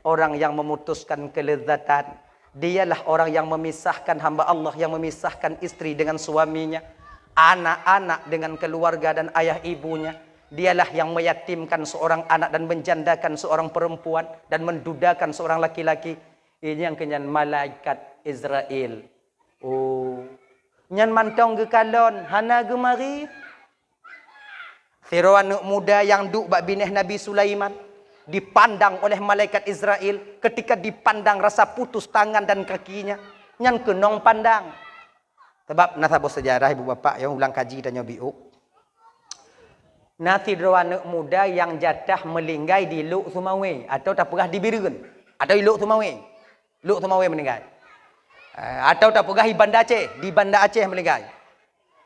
orang yang memutuskan kelezatan. Dialah orang yang memisahkan hamba Allah, yang memisahkan istri dengan suaminya, anak-anak dengan keluarga dan ayah ibunya. Dialah yang meyatimkan seorang anak dan menjandakan seorang perempuan dan mendudakan seorang laki-laki. Ini yang kenyan malaikat Israel. Oh, nyan mantong ge kalon, hana ge mari. Siro anak muda yang duk bak bineh Nabi Sulaiman dipandang oleh malaikat Israel. Ketika dipandang rasa putus tangan dan kakinya, nyan kenong pandang. Sebab nasabah sejarah ibu bapak yang ulang kaji dan nyobiuk. Nanti dua anak muda yang jatah melinggai di Luk Sumawe atau tak pernah di Birun atau di Luk Sumawe. Luk Sumawe meninggal. Atau tak pernah di Banda Aceh, di Banda Aceh melinggai.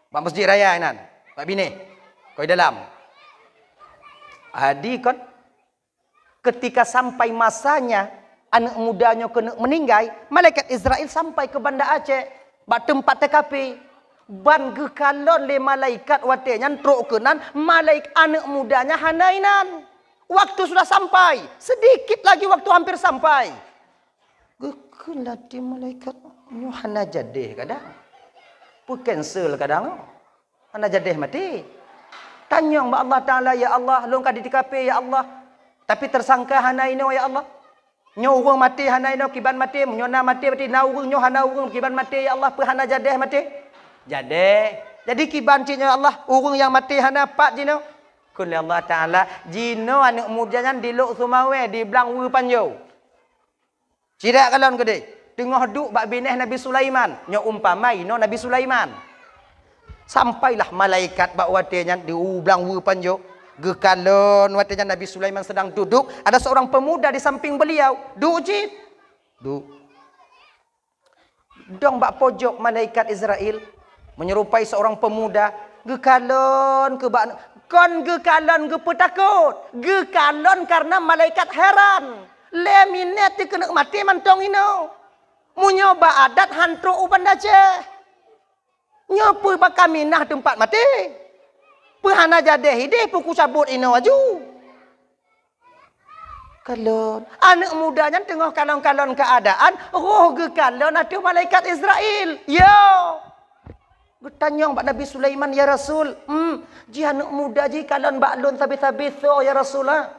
Pak Masjid Raya nan, Pak Bine. Koi dalam. Adi kan ketika sampai masanya anak mudanya kena meninggal, malaikat Israel sampai ke Banda Aceh, bak tempat TKP. Ban ge kalon le malaikat wate nyan trok kenan, malaikat anak mudanya hanainan. Waktu sudah sampai, sedikit lagi waktu hampir sampai. Ge kelah di malaikat nyo hana jadeh kadang. Pu cancel kadang. Hana jadeh mati. Tanya mbak Allah Ta'ala, ya Allah, long kadi TKP ya Allah. Tapi tersangka hanaino ya Allah. Nyo urung mati hanaino kiban mati, nyona mati berarti na urung nyo hana urung kiban mati ya Allah, pe hana jadeh mati. Jadeh. Jadi kiban cino ya Allah, urung yang mati hana pak jino. Kun Allah Ta'ala, jino anak mudanya di Luk Sumawe di belang wu panjo. Cidak kalon gede. Tengah duk bak bineh Nabi Sulaiman, nyo umpamai no Nabi Sulaiman. Sampailah malaikat bak watenya di ublang wu panjo. Gekalon watenya Nabi Sulaiman sedang duduk, ada seorang pemuda di samping beliau. Duk jid. Duk. Dong bak pojok malaikat Israel menyerupai seorang pemuda. Gekalon ke bak kon gekalon ge petakut. Gekalon karena malaikat heran. Le minat kena mati mantong ino. Munyo ba adat hantro uban Aceh. Nyopu bakal minah tempat mati. Pehana jadeh ide puku cabut ino aju. Kalon anak mudanya tengah kalon-kalon keadaan, roh ge kalon atu malaikat Israel. Yo. Bertanya mbak Nabi Sulaiman, ya Rasul, ji anak muda ji kalon baklon sabit-sabit so ya Rasulullah.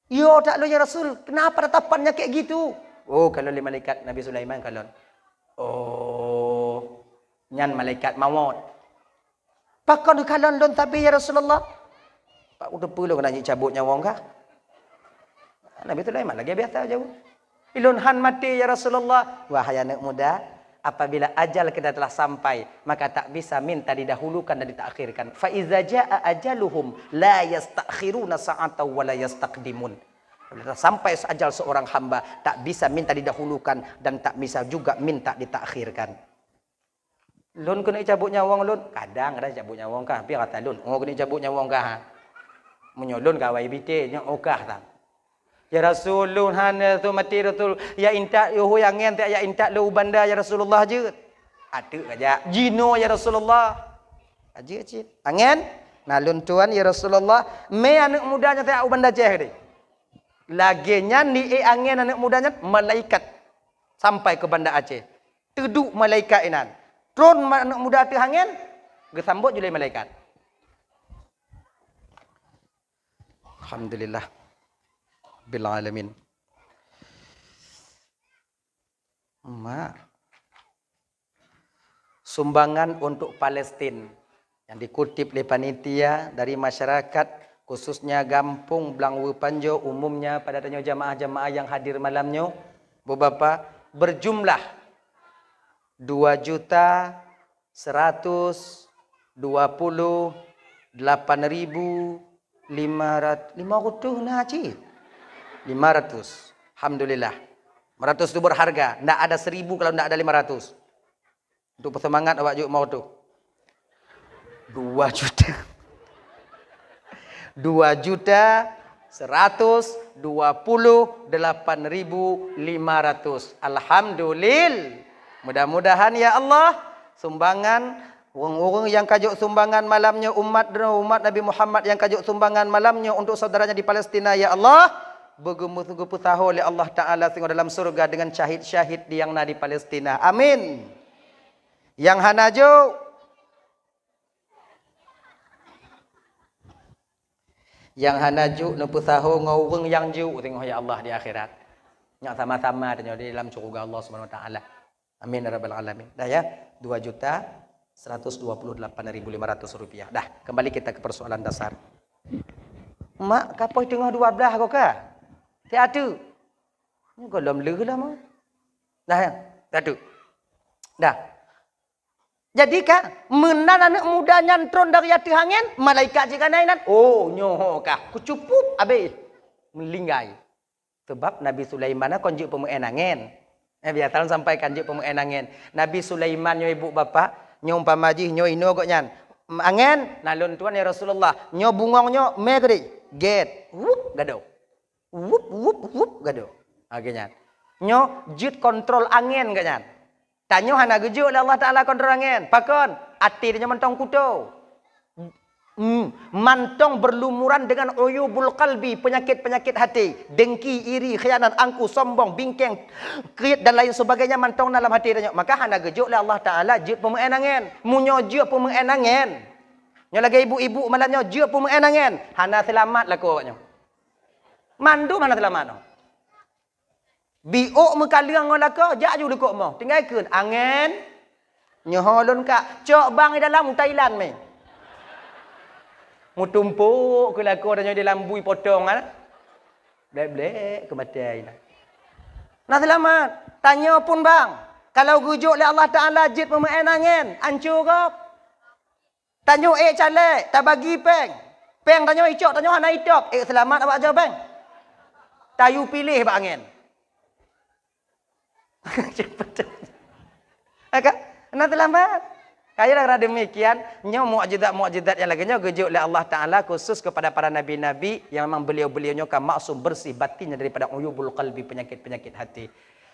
Yo tak lo ya Rasul, kenapa tatapannya kayak gitu? Oh, kalau le malaikat Nabi Sulaiman kalon. Oh, nyan malaikat maut. Pakon kalon lon tapi ya Rasulullah. Pak udah perlu kena cabut nyawa kah? Nabi Sulaiman lagi biasa jauh. Ilun han mati ya Rasulullah. Wahai anak muda, apabila ajal kita telah sampai, maka tak bisa minta didahulukan dan ditakhirkan. Fa iza jaa ajaluhum la yastakhiruna sa'atan wa la yastaqdimun. Apabila sampai ajal seorang hamba, tak bisa minta didahulukan dan tak bisa juga minta ditakhirkan. Lun kena cabut nyawang lun, kadang ada cabut nyawang kah, tapi kata lun, oh kena cabut nyawang kah? Menyolun kawai bite nya okah tak. Ya Rasulun hana tu mati Rasul ya intak yo yang ngente ya intak lu banda ya Rasulullah je. Ada aja. Jino ya Rasulullah. Aja cik. Angen nalun tuan ya Rasulullah me anak mudanya tak banda je ni. Laginya ni angin anak mudanya malaikat sampai ke Banda Aceh. Teduk malaikat inan. Tron anak muda tu angin gesambut julai malaikat. Alhamdulillah bil alamin. Sumbangan untuk Palestin yang dikutip oleh panitia dari masyarakat khususnya Gampung Blangwe Panjo umumnya pada tanya jamaah-jamaah yang hadir malamnya Bapak berjumlah 2.128.500 nah cik 500 alhamdulillah 500 itu berharga ndak ada 1.000 kalau ndak ada 500 untuk persemangat awak juk mau tu 2.128.500 alhamdulillah. Mudah-mudahan ya Allah sumbangan orang-orang yang kajuk sumbangan malamnya umat Nabi Muhammad yang kajuk sumbangan malamnya untuk saudaranya di Palestina ya Allah bergemuruh tahu oleh Allah Taala sehingga dalam surga dengan syahid-syahid di yang di Palestina. Amin. Yang hanajo nupu tahu ngaweng yang ju tengok ya Allah di akhirat. Yang sama-sama di dalam surga Allah Subhanahu wa taala. Amin ya rabbal alamin. Dah ya, 2.128.500 rupiah. Dah, kembali kita ke persoalan dasar. Mak, kapoi tengah 12 kau kah? Tak ada. Ni kau dalam lah mak. Dah ya, tak ada. Dah. Jadi kan, menan anak muda nyantron dari hati angin, malaikat jika nainan. Oh, nyoh kah? Kucupup habis. Melinggai. Sebab Nabi Sulaiman konjuk pemu'en angin. Biasa sampai kanjuk pemu'en angin. Nabi Sulaiman nyo ibu bapa, nyo umpamajih nyo ino kok nyan. Angin, nalun tuan ya Rasulullah. Nyo bungong nyo megri. Get. Wup gado. Wup gado. Akhirnya. Nyo jut kontrol angin kok nyan. Tanyo hana gejuk oleh Allah Taala kontrol angin. Pakon, ati dia mentong kuto. Mantong berlumuran dengan uyubul qalbi, penyakit-penyakit hati, dengki, iri, khianat, angku, sombong, bingkeng, kriit dan lain sebagainya mantong dalam hati dia. Maka hana gejuk oleh Allah Taala jut pemu'en angin. Munyo jut pemu'en angin. Nyo lagi ibu-ibu malanyo jut pemu'en angin. Hana selamat lah koknya. Mandu mana selamat no? Biuk mekaliang ngolako, jak ju dekok mo. Tinggal keun angin. Nyoholun kak, cok bang di dalam Thailand me. Mu tumpuk ke lako dan dalam bui potong ah. Blek-blek kematian. Nah selamat. Tanya pun bang, kalau gujuk oleh Allah Taala jit pemu'en angin, hancur ke? Tanya calek, tak bagi peng. Peng tanya icok, tanya hana itop. Selamat awak jawab bang. Tayu pilih bang angin. Cepat. Agak nak terlambat. Kaya lah demikian, nyo mukjizat yang lainnya gejuk oleh Allah Taala khusus kepada para nabi-nabi yang memang beliau-beliaunya kan maksum bersih batinnya daripada uyubul qalbi penyakit-penyakit hati.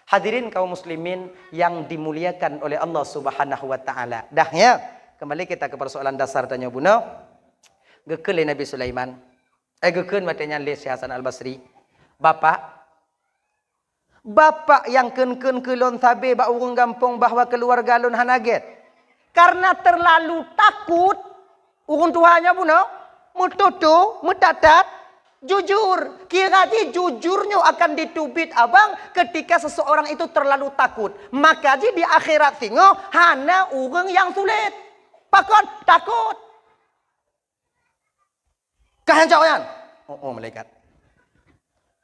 Hadirin kaum muslimin yang dimuliakan oleh Allah Subhanahu wa taala. Dah ya, kembali kita ke persoalan dasar tanya buno. Gekel Nabi Sulaiman. Gekel matanya Syekh Hasan Al-Basri. Bapak yang ken-ken kelon sabe ba urang gampung bahwa keluarga lon hanaget. Karena terlalu takut urang tuanya puno mututu mutatat jujur kira jujurnya akan ditubit abang ketika seseorang itu terlalu takut maka di akhirat singo hana urang yang sulit pakon takut kahan cawayan oh malaikat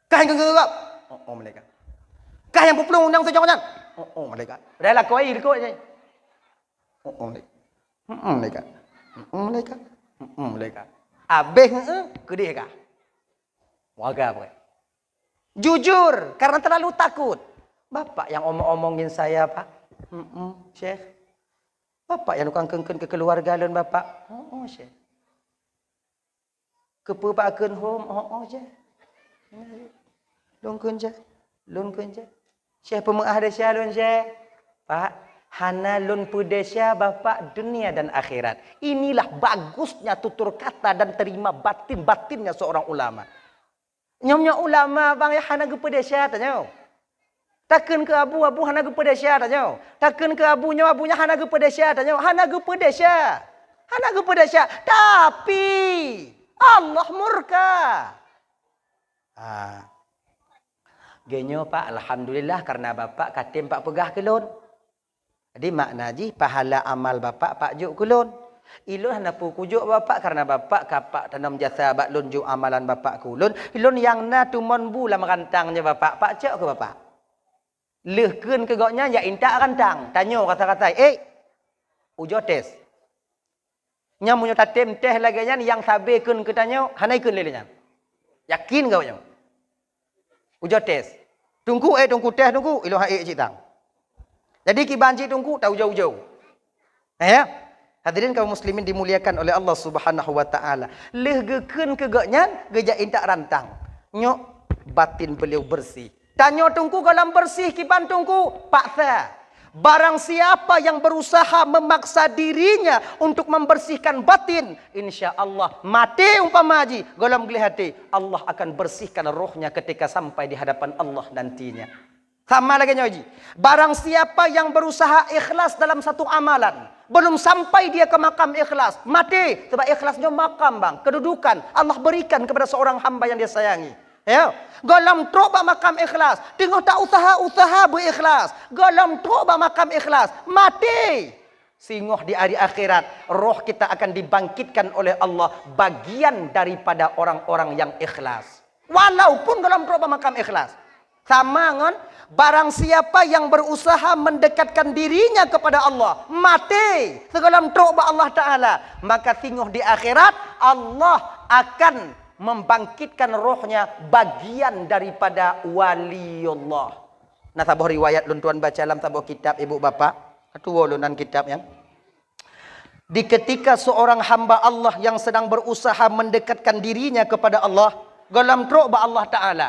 kahan genggegap oh malaikat kahan pupulung undang sejawanan Oh, mereka. Dah lah kau air kau je. Oh, mereka. Mereka. Mereka. Mereka. Habis ke dia kah? Waga apa? Jujur, karena terlalu takut. Bapak yang omong-omongin saya, Pak. Syekh. Bapak yang tukang kengken ke keluarga lun bapak. Oh, Syekh. Kepa pak keun home. Oh, Syekh. Lun kun je. Lun kun je. Syekh pemuah dia Syekh lun Syekh. Pak, hana lun pudesya bapak dunia dan akhirat. Inilah bagusnya tutur kata dan terima batin-batinnya seorang ulama. Nyomnya ulama bang ya hana gepedesya tanya. Takkan ke abu hana gepedesya tanya. Takkan ke abunya hana gepedesya tanya. Hana gepedesya. Hana gepedesya. Tapi Allah murka. Genyo Pak, alhamdulillah karena bapak katim pak pegah kelon. Jadi makna ji pahala amal bapak pak juk kelon. Ilun hana pu kujuk bapak karena bapak kapak tanam jasa bak lun juk amalan bapak kulun. Ilun yang na tumon bulam rantangnya bapak pak cek ke bapak. Leh keun ke goknya ya intak rantang. Tanyo kata-kata, ujo tes. Nya munyo tatem teh lagi yang sabe keun ke tanyo, hanai keun lelenya. Yakin kau nyo? Ujo tes. Tunggu teh tunggu ilo hae citang. Jadi ki banci tunggu tahu jauh-jauh. Ya. Hadirin kaum muslimin dimuliakan oleh Allah Subhanahu wa taala. Leh gekeun ke goknya geja intak rantang. Nyok batin beliau bersih. Tanyo tunggu galam bersih kiban tunggu paksa. Barang siapa yang berusaha memaksa dirinya untuk membersihkan batin, insya Allah mati umpama haji galam gelih hati, Allah akan bersihkan rohnya ketika sampai di hadapan Allah nantinya. Sama lagi nyoji. Barang siapa yang berusaha ikhlas dalam satu amalan, belum sampai dia ke makam ikhlas, mati. Sebab ikhlasnya makam bang, kedudukan Allah berikan kepada seorang hamba yang dia sayangi. Ya, galam troba makam ikhlas, tengok tak usaha berikhlas, galam troba makam ikhlas, mati. Singoh di hari akhirat, roh kita akan dibangkitkan oleh Allah bagian daripada orang-orang yang ikhlas. Walaupun galam troba makam ikhlas. Sama ngon, barang siapa yang berusaha mendekatkan dirinya kepada Allah, mati segalam troba Allah Ta'ala, maka singoh di akhirat Allah akan membangkitkan rohnya bagian daripada waliullah. Nah tabuh riwayat lun tuan baca dalam tabuh kitab ibu bapa. Ketua lunan kitab yang. Di ketika seorang hamba Allah yang sedang berusaha mendekatkan dirinya kepada Allah, galam troba Allah Ta'ala,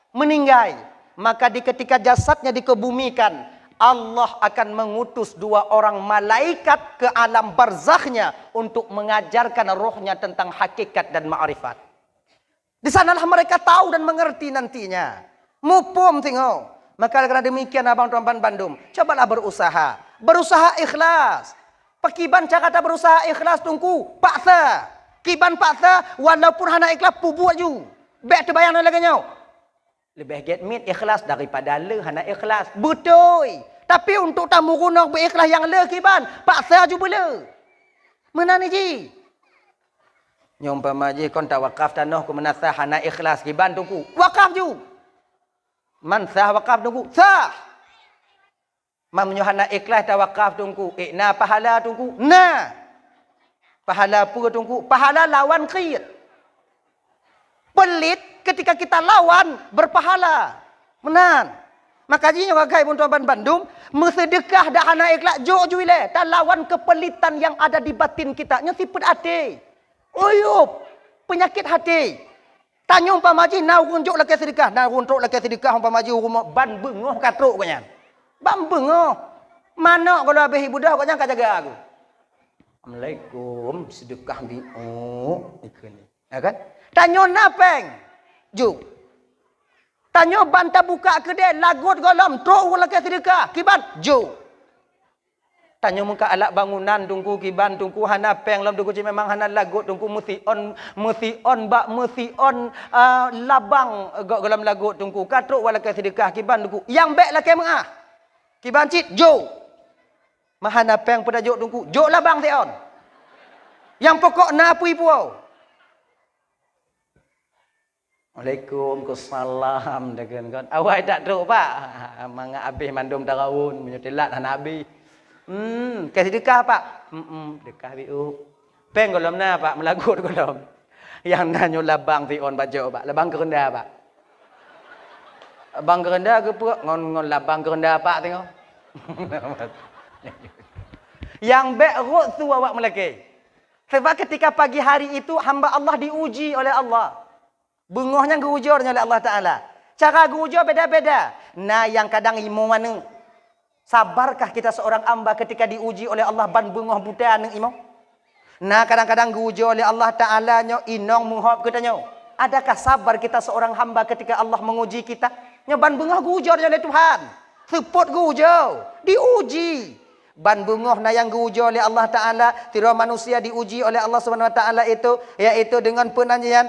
meninggal. Maka di ketika jasadnya dikebumikan, Allah akan mengutus dua orang malaikat ke alam barzakhnya untuk mengajarkan rohnya tentang hakikat dan ma'rifat. Di sanalah mereka tahu dan mengerti nantinya. Mupum tengok. Maka karena demikian abang tuan Bandung, cobalah berusaha. Berusaha ikhlas. Pakiban cakata berusaha ikhlas tunggu. Paksa. Kiban paksa walaupun hana ikhlas pubuat ju. Baik terbayang lagi nyau. Lebih get mit ikhlas daripada le hana ikhlas. Betul. Tapi untuk tamu gunung berikhlas yang le kiban, paksa ju boleh. Mana ni ji? Nyompama je kon tak wakaf tanah ku menasah hana ikhlas kiban tungku. Wakaf ju. Man sah wakaf tungku. Sah. Man hana ikhlas tak wakaf tungku. Na pahala tungku. Na. Pahala apa tungku? Pahala lawan khir. Pelit ketika kita lawan berpahala. Menan. Maka jinya wakai pun tuan Bandung, bersedekah dah hana ikhlas jo ju ile. Tak lawan kepelitan yang ada di batin kita. Nya siput ate. Uyup, penyakit hati. Tanya umpama haji, nak runjuk lagi sedekah. Nak runjuk lagi sedekah umpama haji rumah ban bengoh katruk kanya. Ban bengoh. Mana kalau habis ibu dah kanya kau jaga aku. Assalamualaikum, sedekah di ikut. Ya kan? Tanya napeng. Ju. Tanya banta buka kedai lagut golam, truk lagi sedekah. Kiban, ju. Tanya muka alat bangunan tungku kiban tungku hana peng lam tungku memang hana lagut tungku mesti on labang dalam lagut tungku katruk wala ke sedekah kiban tungku yang baik lah ke mengah kiban cit jo mahana peng pada jok tungku jok labang te on yang pokok na pui puau Waalaikumsalam dengan kon. Awak tak tahu pak. Manga habis mandum tarawun menyutilat nabi. Kasih sedekah pak. Dekah biu. Peng golom na pak melagut golom. Yang nanyo labang ti on baca pak. Labang kerendah pak. Labang kerendah ke puk ngon labang kerendah pak tengok. Yang berut tu awak melaki. Sebab ketika pagi hari itu hamba Allah diuji oleh Allah. Bungohnya gujurnya oleh Allah Ta'ala. Cara gujur beda-beda. Nah yang kadang imo mana. Sabarkah kita seorang hamba ketika diuji oleh Allah ban bungoh buta neng imo? Nah kadang-kadang gujur oleh Allah Ta'ala nyo inong muhab kita nyo. Adakah sabar kita seorang hamba ketika Allah menguji kita? Nyo ban bungoh gujurnya oleh Tuhan. Support gujur. Diuji. Ban bungoh na yang diuji oleh Allah Ta'ala. Tira manusia diuji oleh Allah Subhanahu Wa Ta'ala itu. Iaitu dengan penanyaan.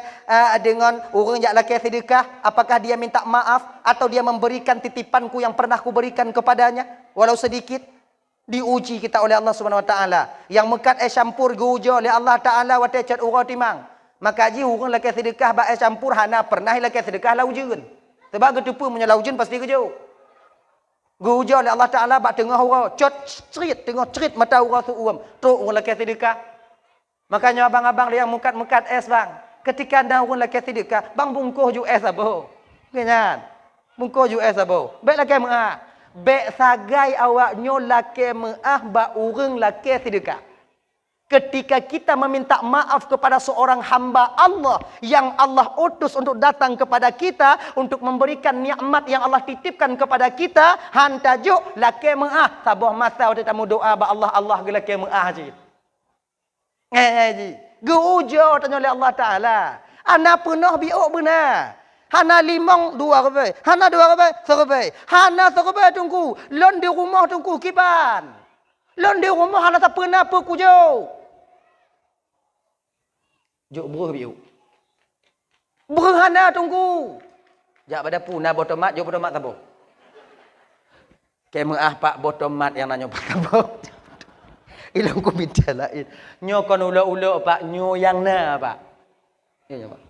Dengan orang yang laki sedekah. Apakah dia minta maaf. Atau dia memberikan titipanku yang pernah kuberikan kepadanya. Walau sedikit. Diuji kita oleh Allah Subhanahu Wa Ta'ala. Yang mekat campur diuji oleh Allah Ta'ala. Wata cat urang timang. Maka ji orang laki sedekah. Bak campur hana pernah laki sedekah laujun. Sebab ketupu punya laujun pasti kejuk. Guja oleh Allah Ta'ala bak tengah orang tengah cerit mata orang tu uam tok orang laki sedekah. Makanya abang-abang yang mukat-mukat es bang, ketika anda orang laki sedekah bang bungkuh ju es abo kenyan bungkuh ju es abo baik laki meah baik sagai awak nyo laki meah bak urang laki sedekah. Ketika kita meminta maaf kepada seorang hamba Allah yang Allah utus untuk datang kepada kita untuk memberikan nikmat yang Allah titipkan kepada kita, han tajuk laki meah sabah masa kita tamu doa ba Allah ge laki meah ji. Ji. Geujo tanya oleh Allah Taala. Ana penuh biuk benar. Hana limong dua rupiah. Hana dua rupiah, serupiah. Hana serupiah tunggu. Lon di rumah tunggu kiban. Lon di rumah hana tak pernah apa kujo. Juk buruh biu. Berhana tunggu. Jak pada puna botomat, juk botomat tabo. Kemaah pak botomat yang nanya pak tabo. Ilang ku minta lain. Nyo kon ulo-ulo pak, nyo yang na pak. Ya pak.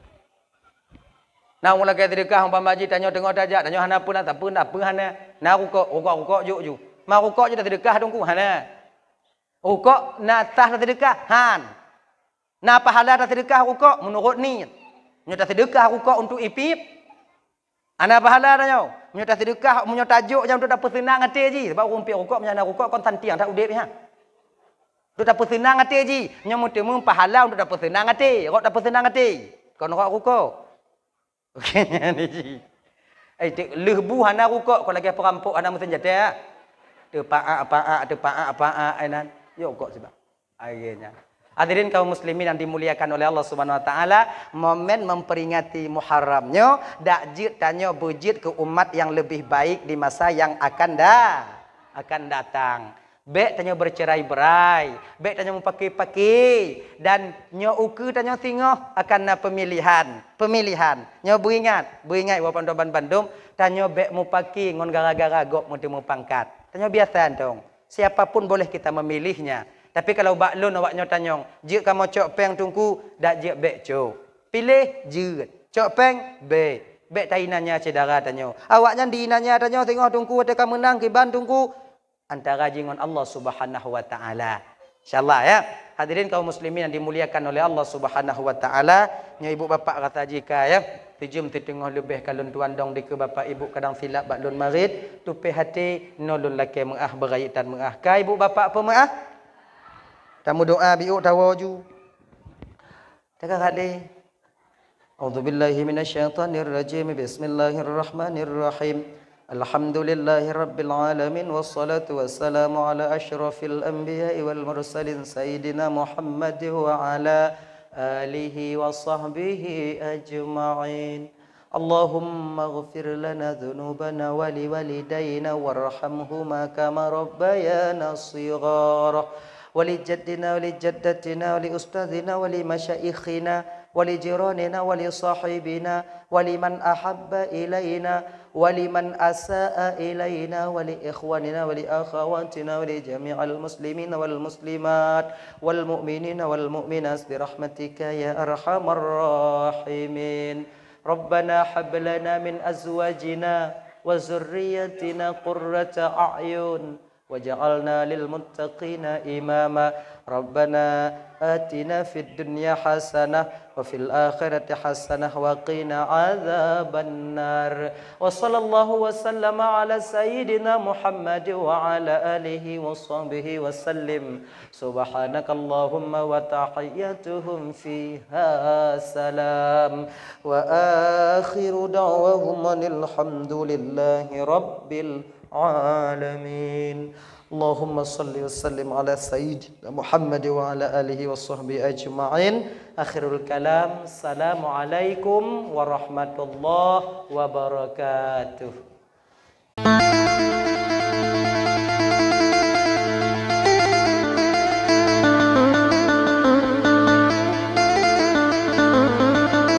Nah mula kaya sedekah umpama haji tanya tengok tajak, tanya hana pun tak pun hana. Nah rukuk juk. Ma rukuk je dah sedekah tunggu hana. Rukuk na tah dah sedekah han. Nah pahala dah sedekah rukuk menurut ni. Nyo tak sedekah rukuk untuk ipip. Ana pahala dah nyo. Nyo tak sedekah munyo tajuk jam tu dapat senang hati ji. Sebab rumpi rukuk menyana rukuk kon tantiang tak udip ha. Tu dapat senang hati ji. Nyo mutemu pahala untuk dapat senang hati. Rok dapat senang hati. Kon rok rukuk. Okey ni ji. Tik lehbu hana rukuk kon lagi perampok hana mesin jata. Tu paak ainan. Yo kok sebab. Akhirnya hadirin kaum muslimin yang dimuliakan oleh Allah Subhanahu Wa Taala, momen memperingati Muharramnya dak jid tanya bujid ke umat yang lebih baik di masa yang akan datang. Bek tanya bercerai-berai, bek tanya mempaki-paki dan nyo uku tanya singoh akan pemilihan. Nyo beringat walaupun Bandung tanya bek mupaki ngon gara-gara gok mu pangkat. Tanya biasa dong. Siapapun boleh kita memilihnya. Tapi kalau baklun awak nyo tanyong, jik kamu cok peng tungku, dak jik bek cok. Pilih jik. Cok peng bek. Bek tainanya cedara tanyo. Awaknya diinanya tanyo tengok tungku ada kamu menang kiban tungku antara jingon Allah Subhanahu Wa Taala. Insyaallah ya. Hadirin kaum muslimin yang dimuliakan oleh Allah Subhanahu Wa Taala, nyo ibu bapa kata jika ya, tijum titengah lebih kalun tuan dong di ke bapa ibu kadang silap baklun marid, tupi hati nolon laki meah beraitan meah. Ka ibu bapa apa meah? Tamu doa biuk tawaju. Cakap kali. A'udzubillahi minasyaitonirrajim. Bismillahirrahmanirrahim. Alhamdulillahi rabbil alamin wassalatu wassalamu ala asyrafil anbiya'i wal mursalin sayyidina Muhammad wa ala alihi wa sahbihi ajma'in. Allahumma ighfir lana dhunubana wa liwalidayna warhamhuma kama rabbayana shighara. ولجدنا ولجدتنا ولأستاذنا ولمشايخنا ولجيراننا ولصاحبنا ولمن أحب إلينا ولمن أساء إلينا ولإخواننا ولأخواتنا ولجميع المسلمين والمسلمات والمؤمنين والمؤمنات برحمتك يا أرحم الراحمين. Rabbana hab lana min azwajina wa zurriyyatina qurrata a'yun waj'alna lil muttaqina imama. Rabbana atina fid dunya hasanah wa fil akhirati hasanah wa qina adzabannar. Wa sallallahu wa sallama ala sayyidina Muhammad wa ala alihi wa sahbihi wa sallim. Subhanakallahumma wa tahiyyatuhum fiha salam. Wa akhiru da'wahum alhamdulillahi rabbil alamin. Allahumma salli wa sallim ala sayyidina Muhammad wa ala alihi wa sahbihi ajma'in. Akhirul kalam. Assalamualaikum warahmatullahi wabarakatuh.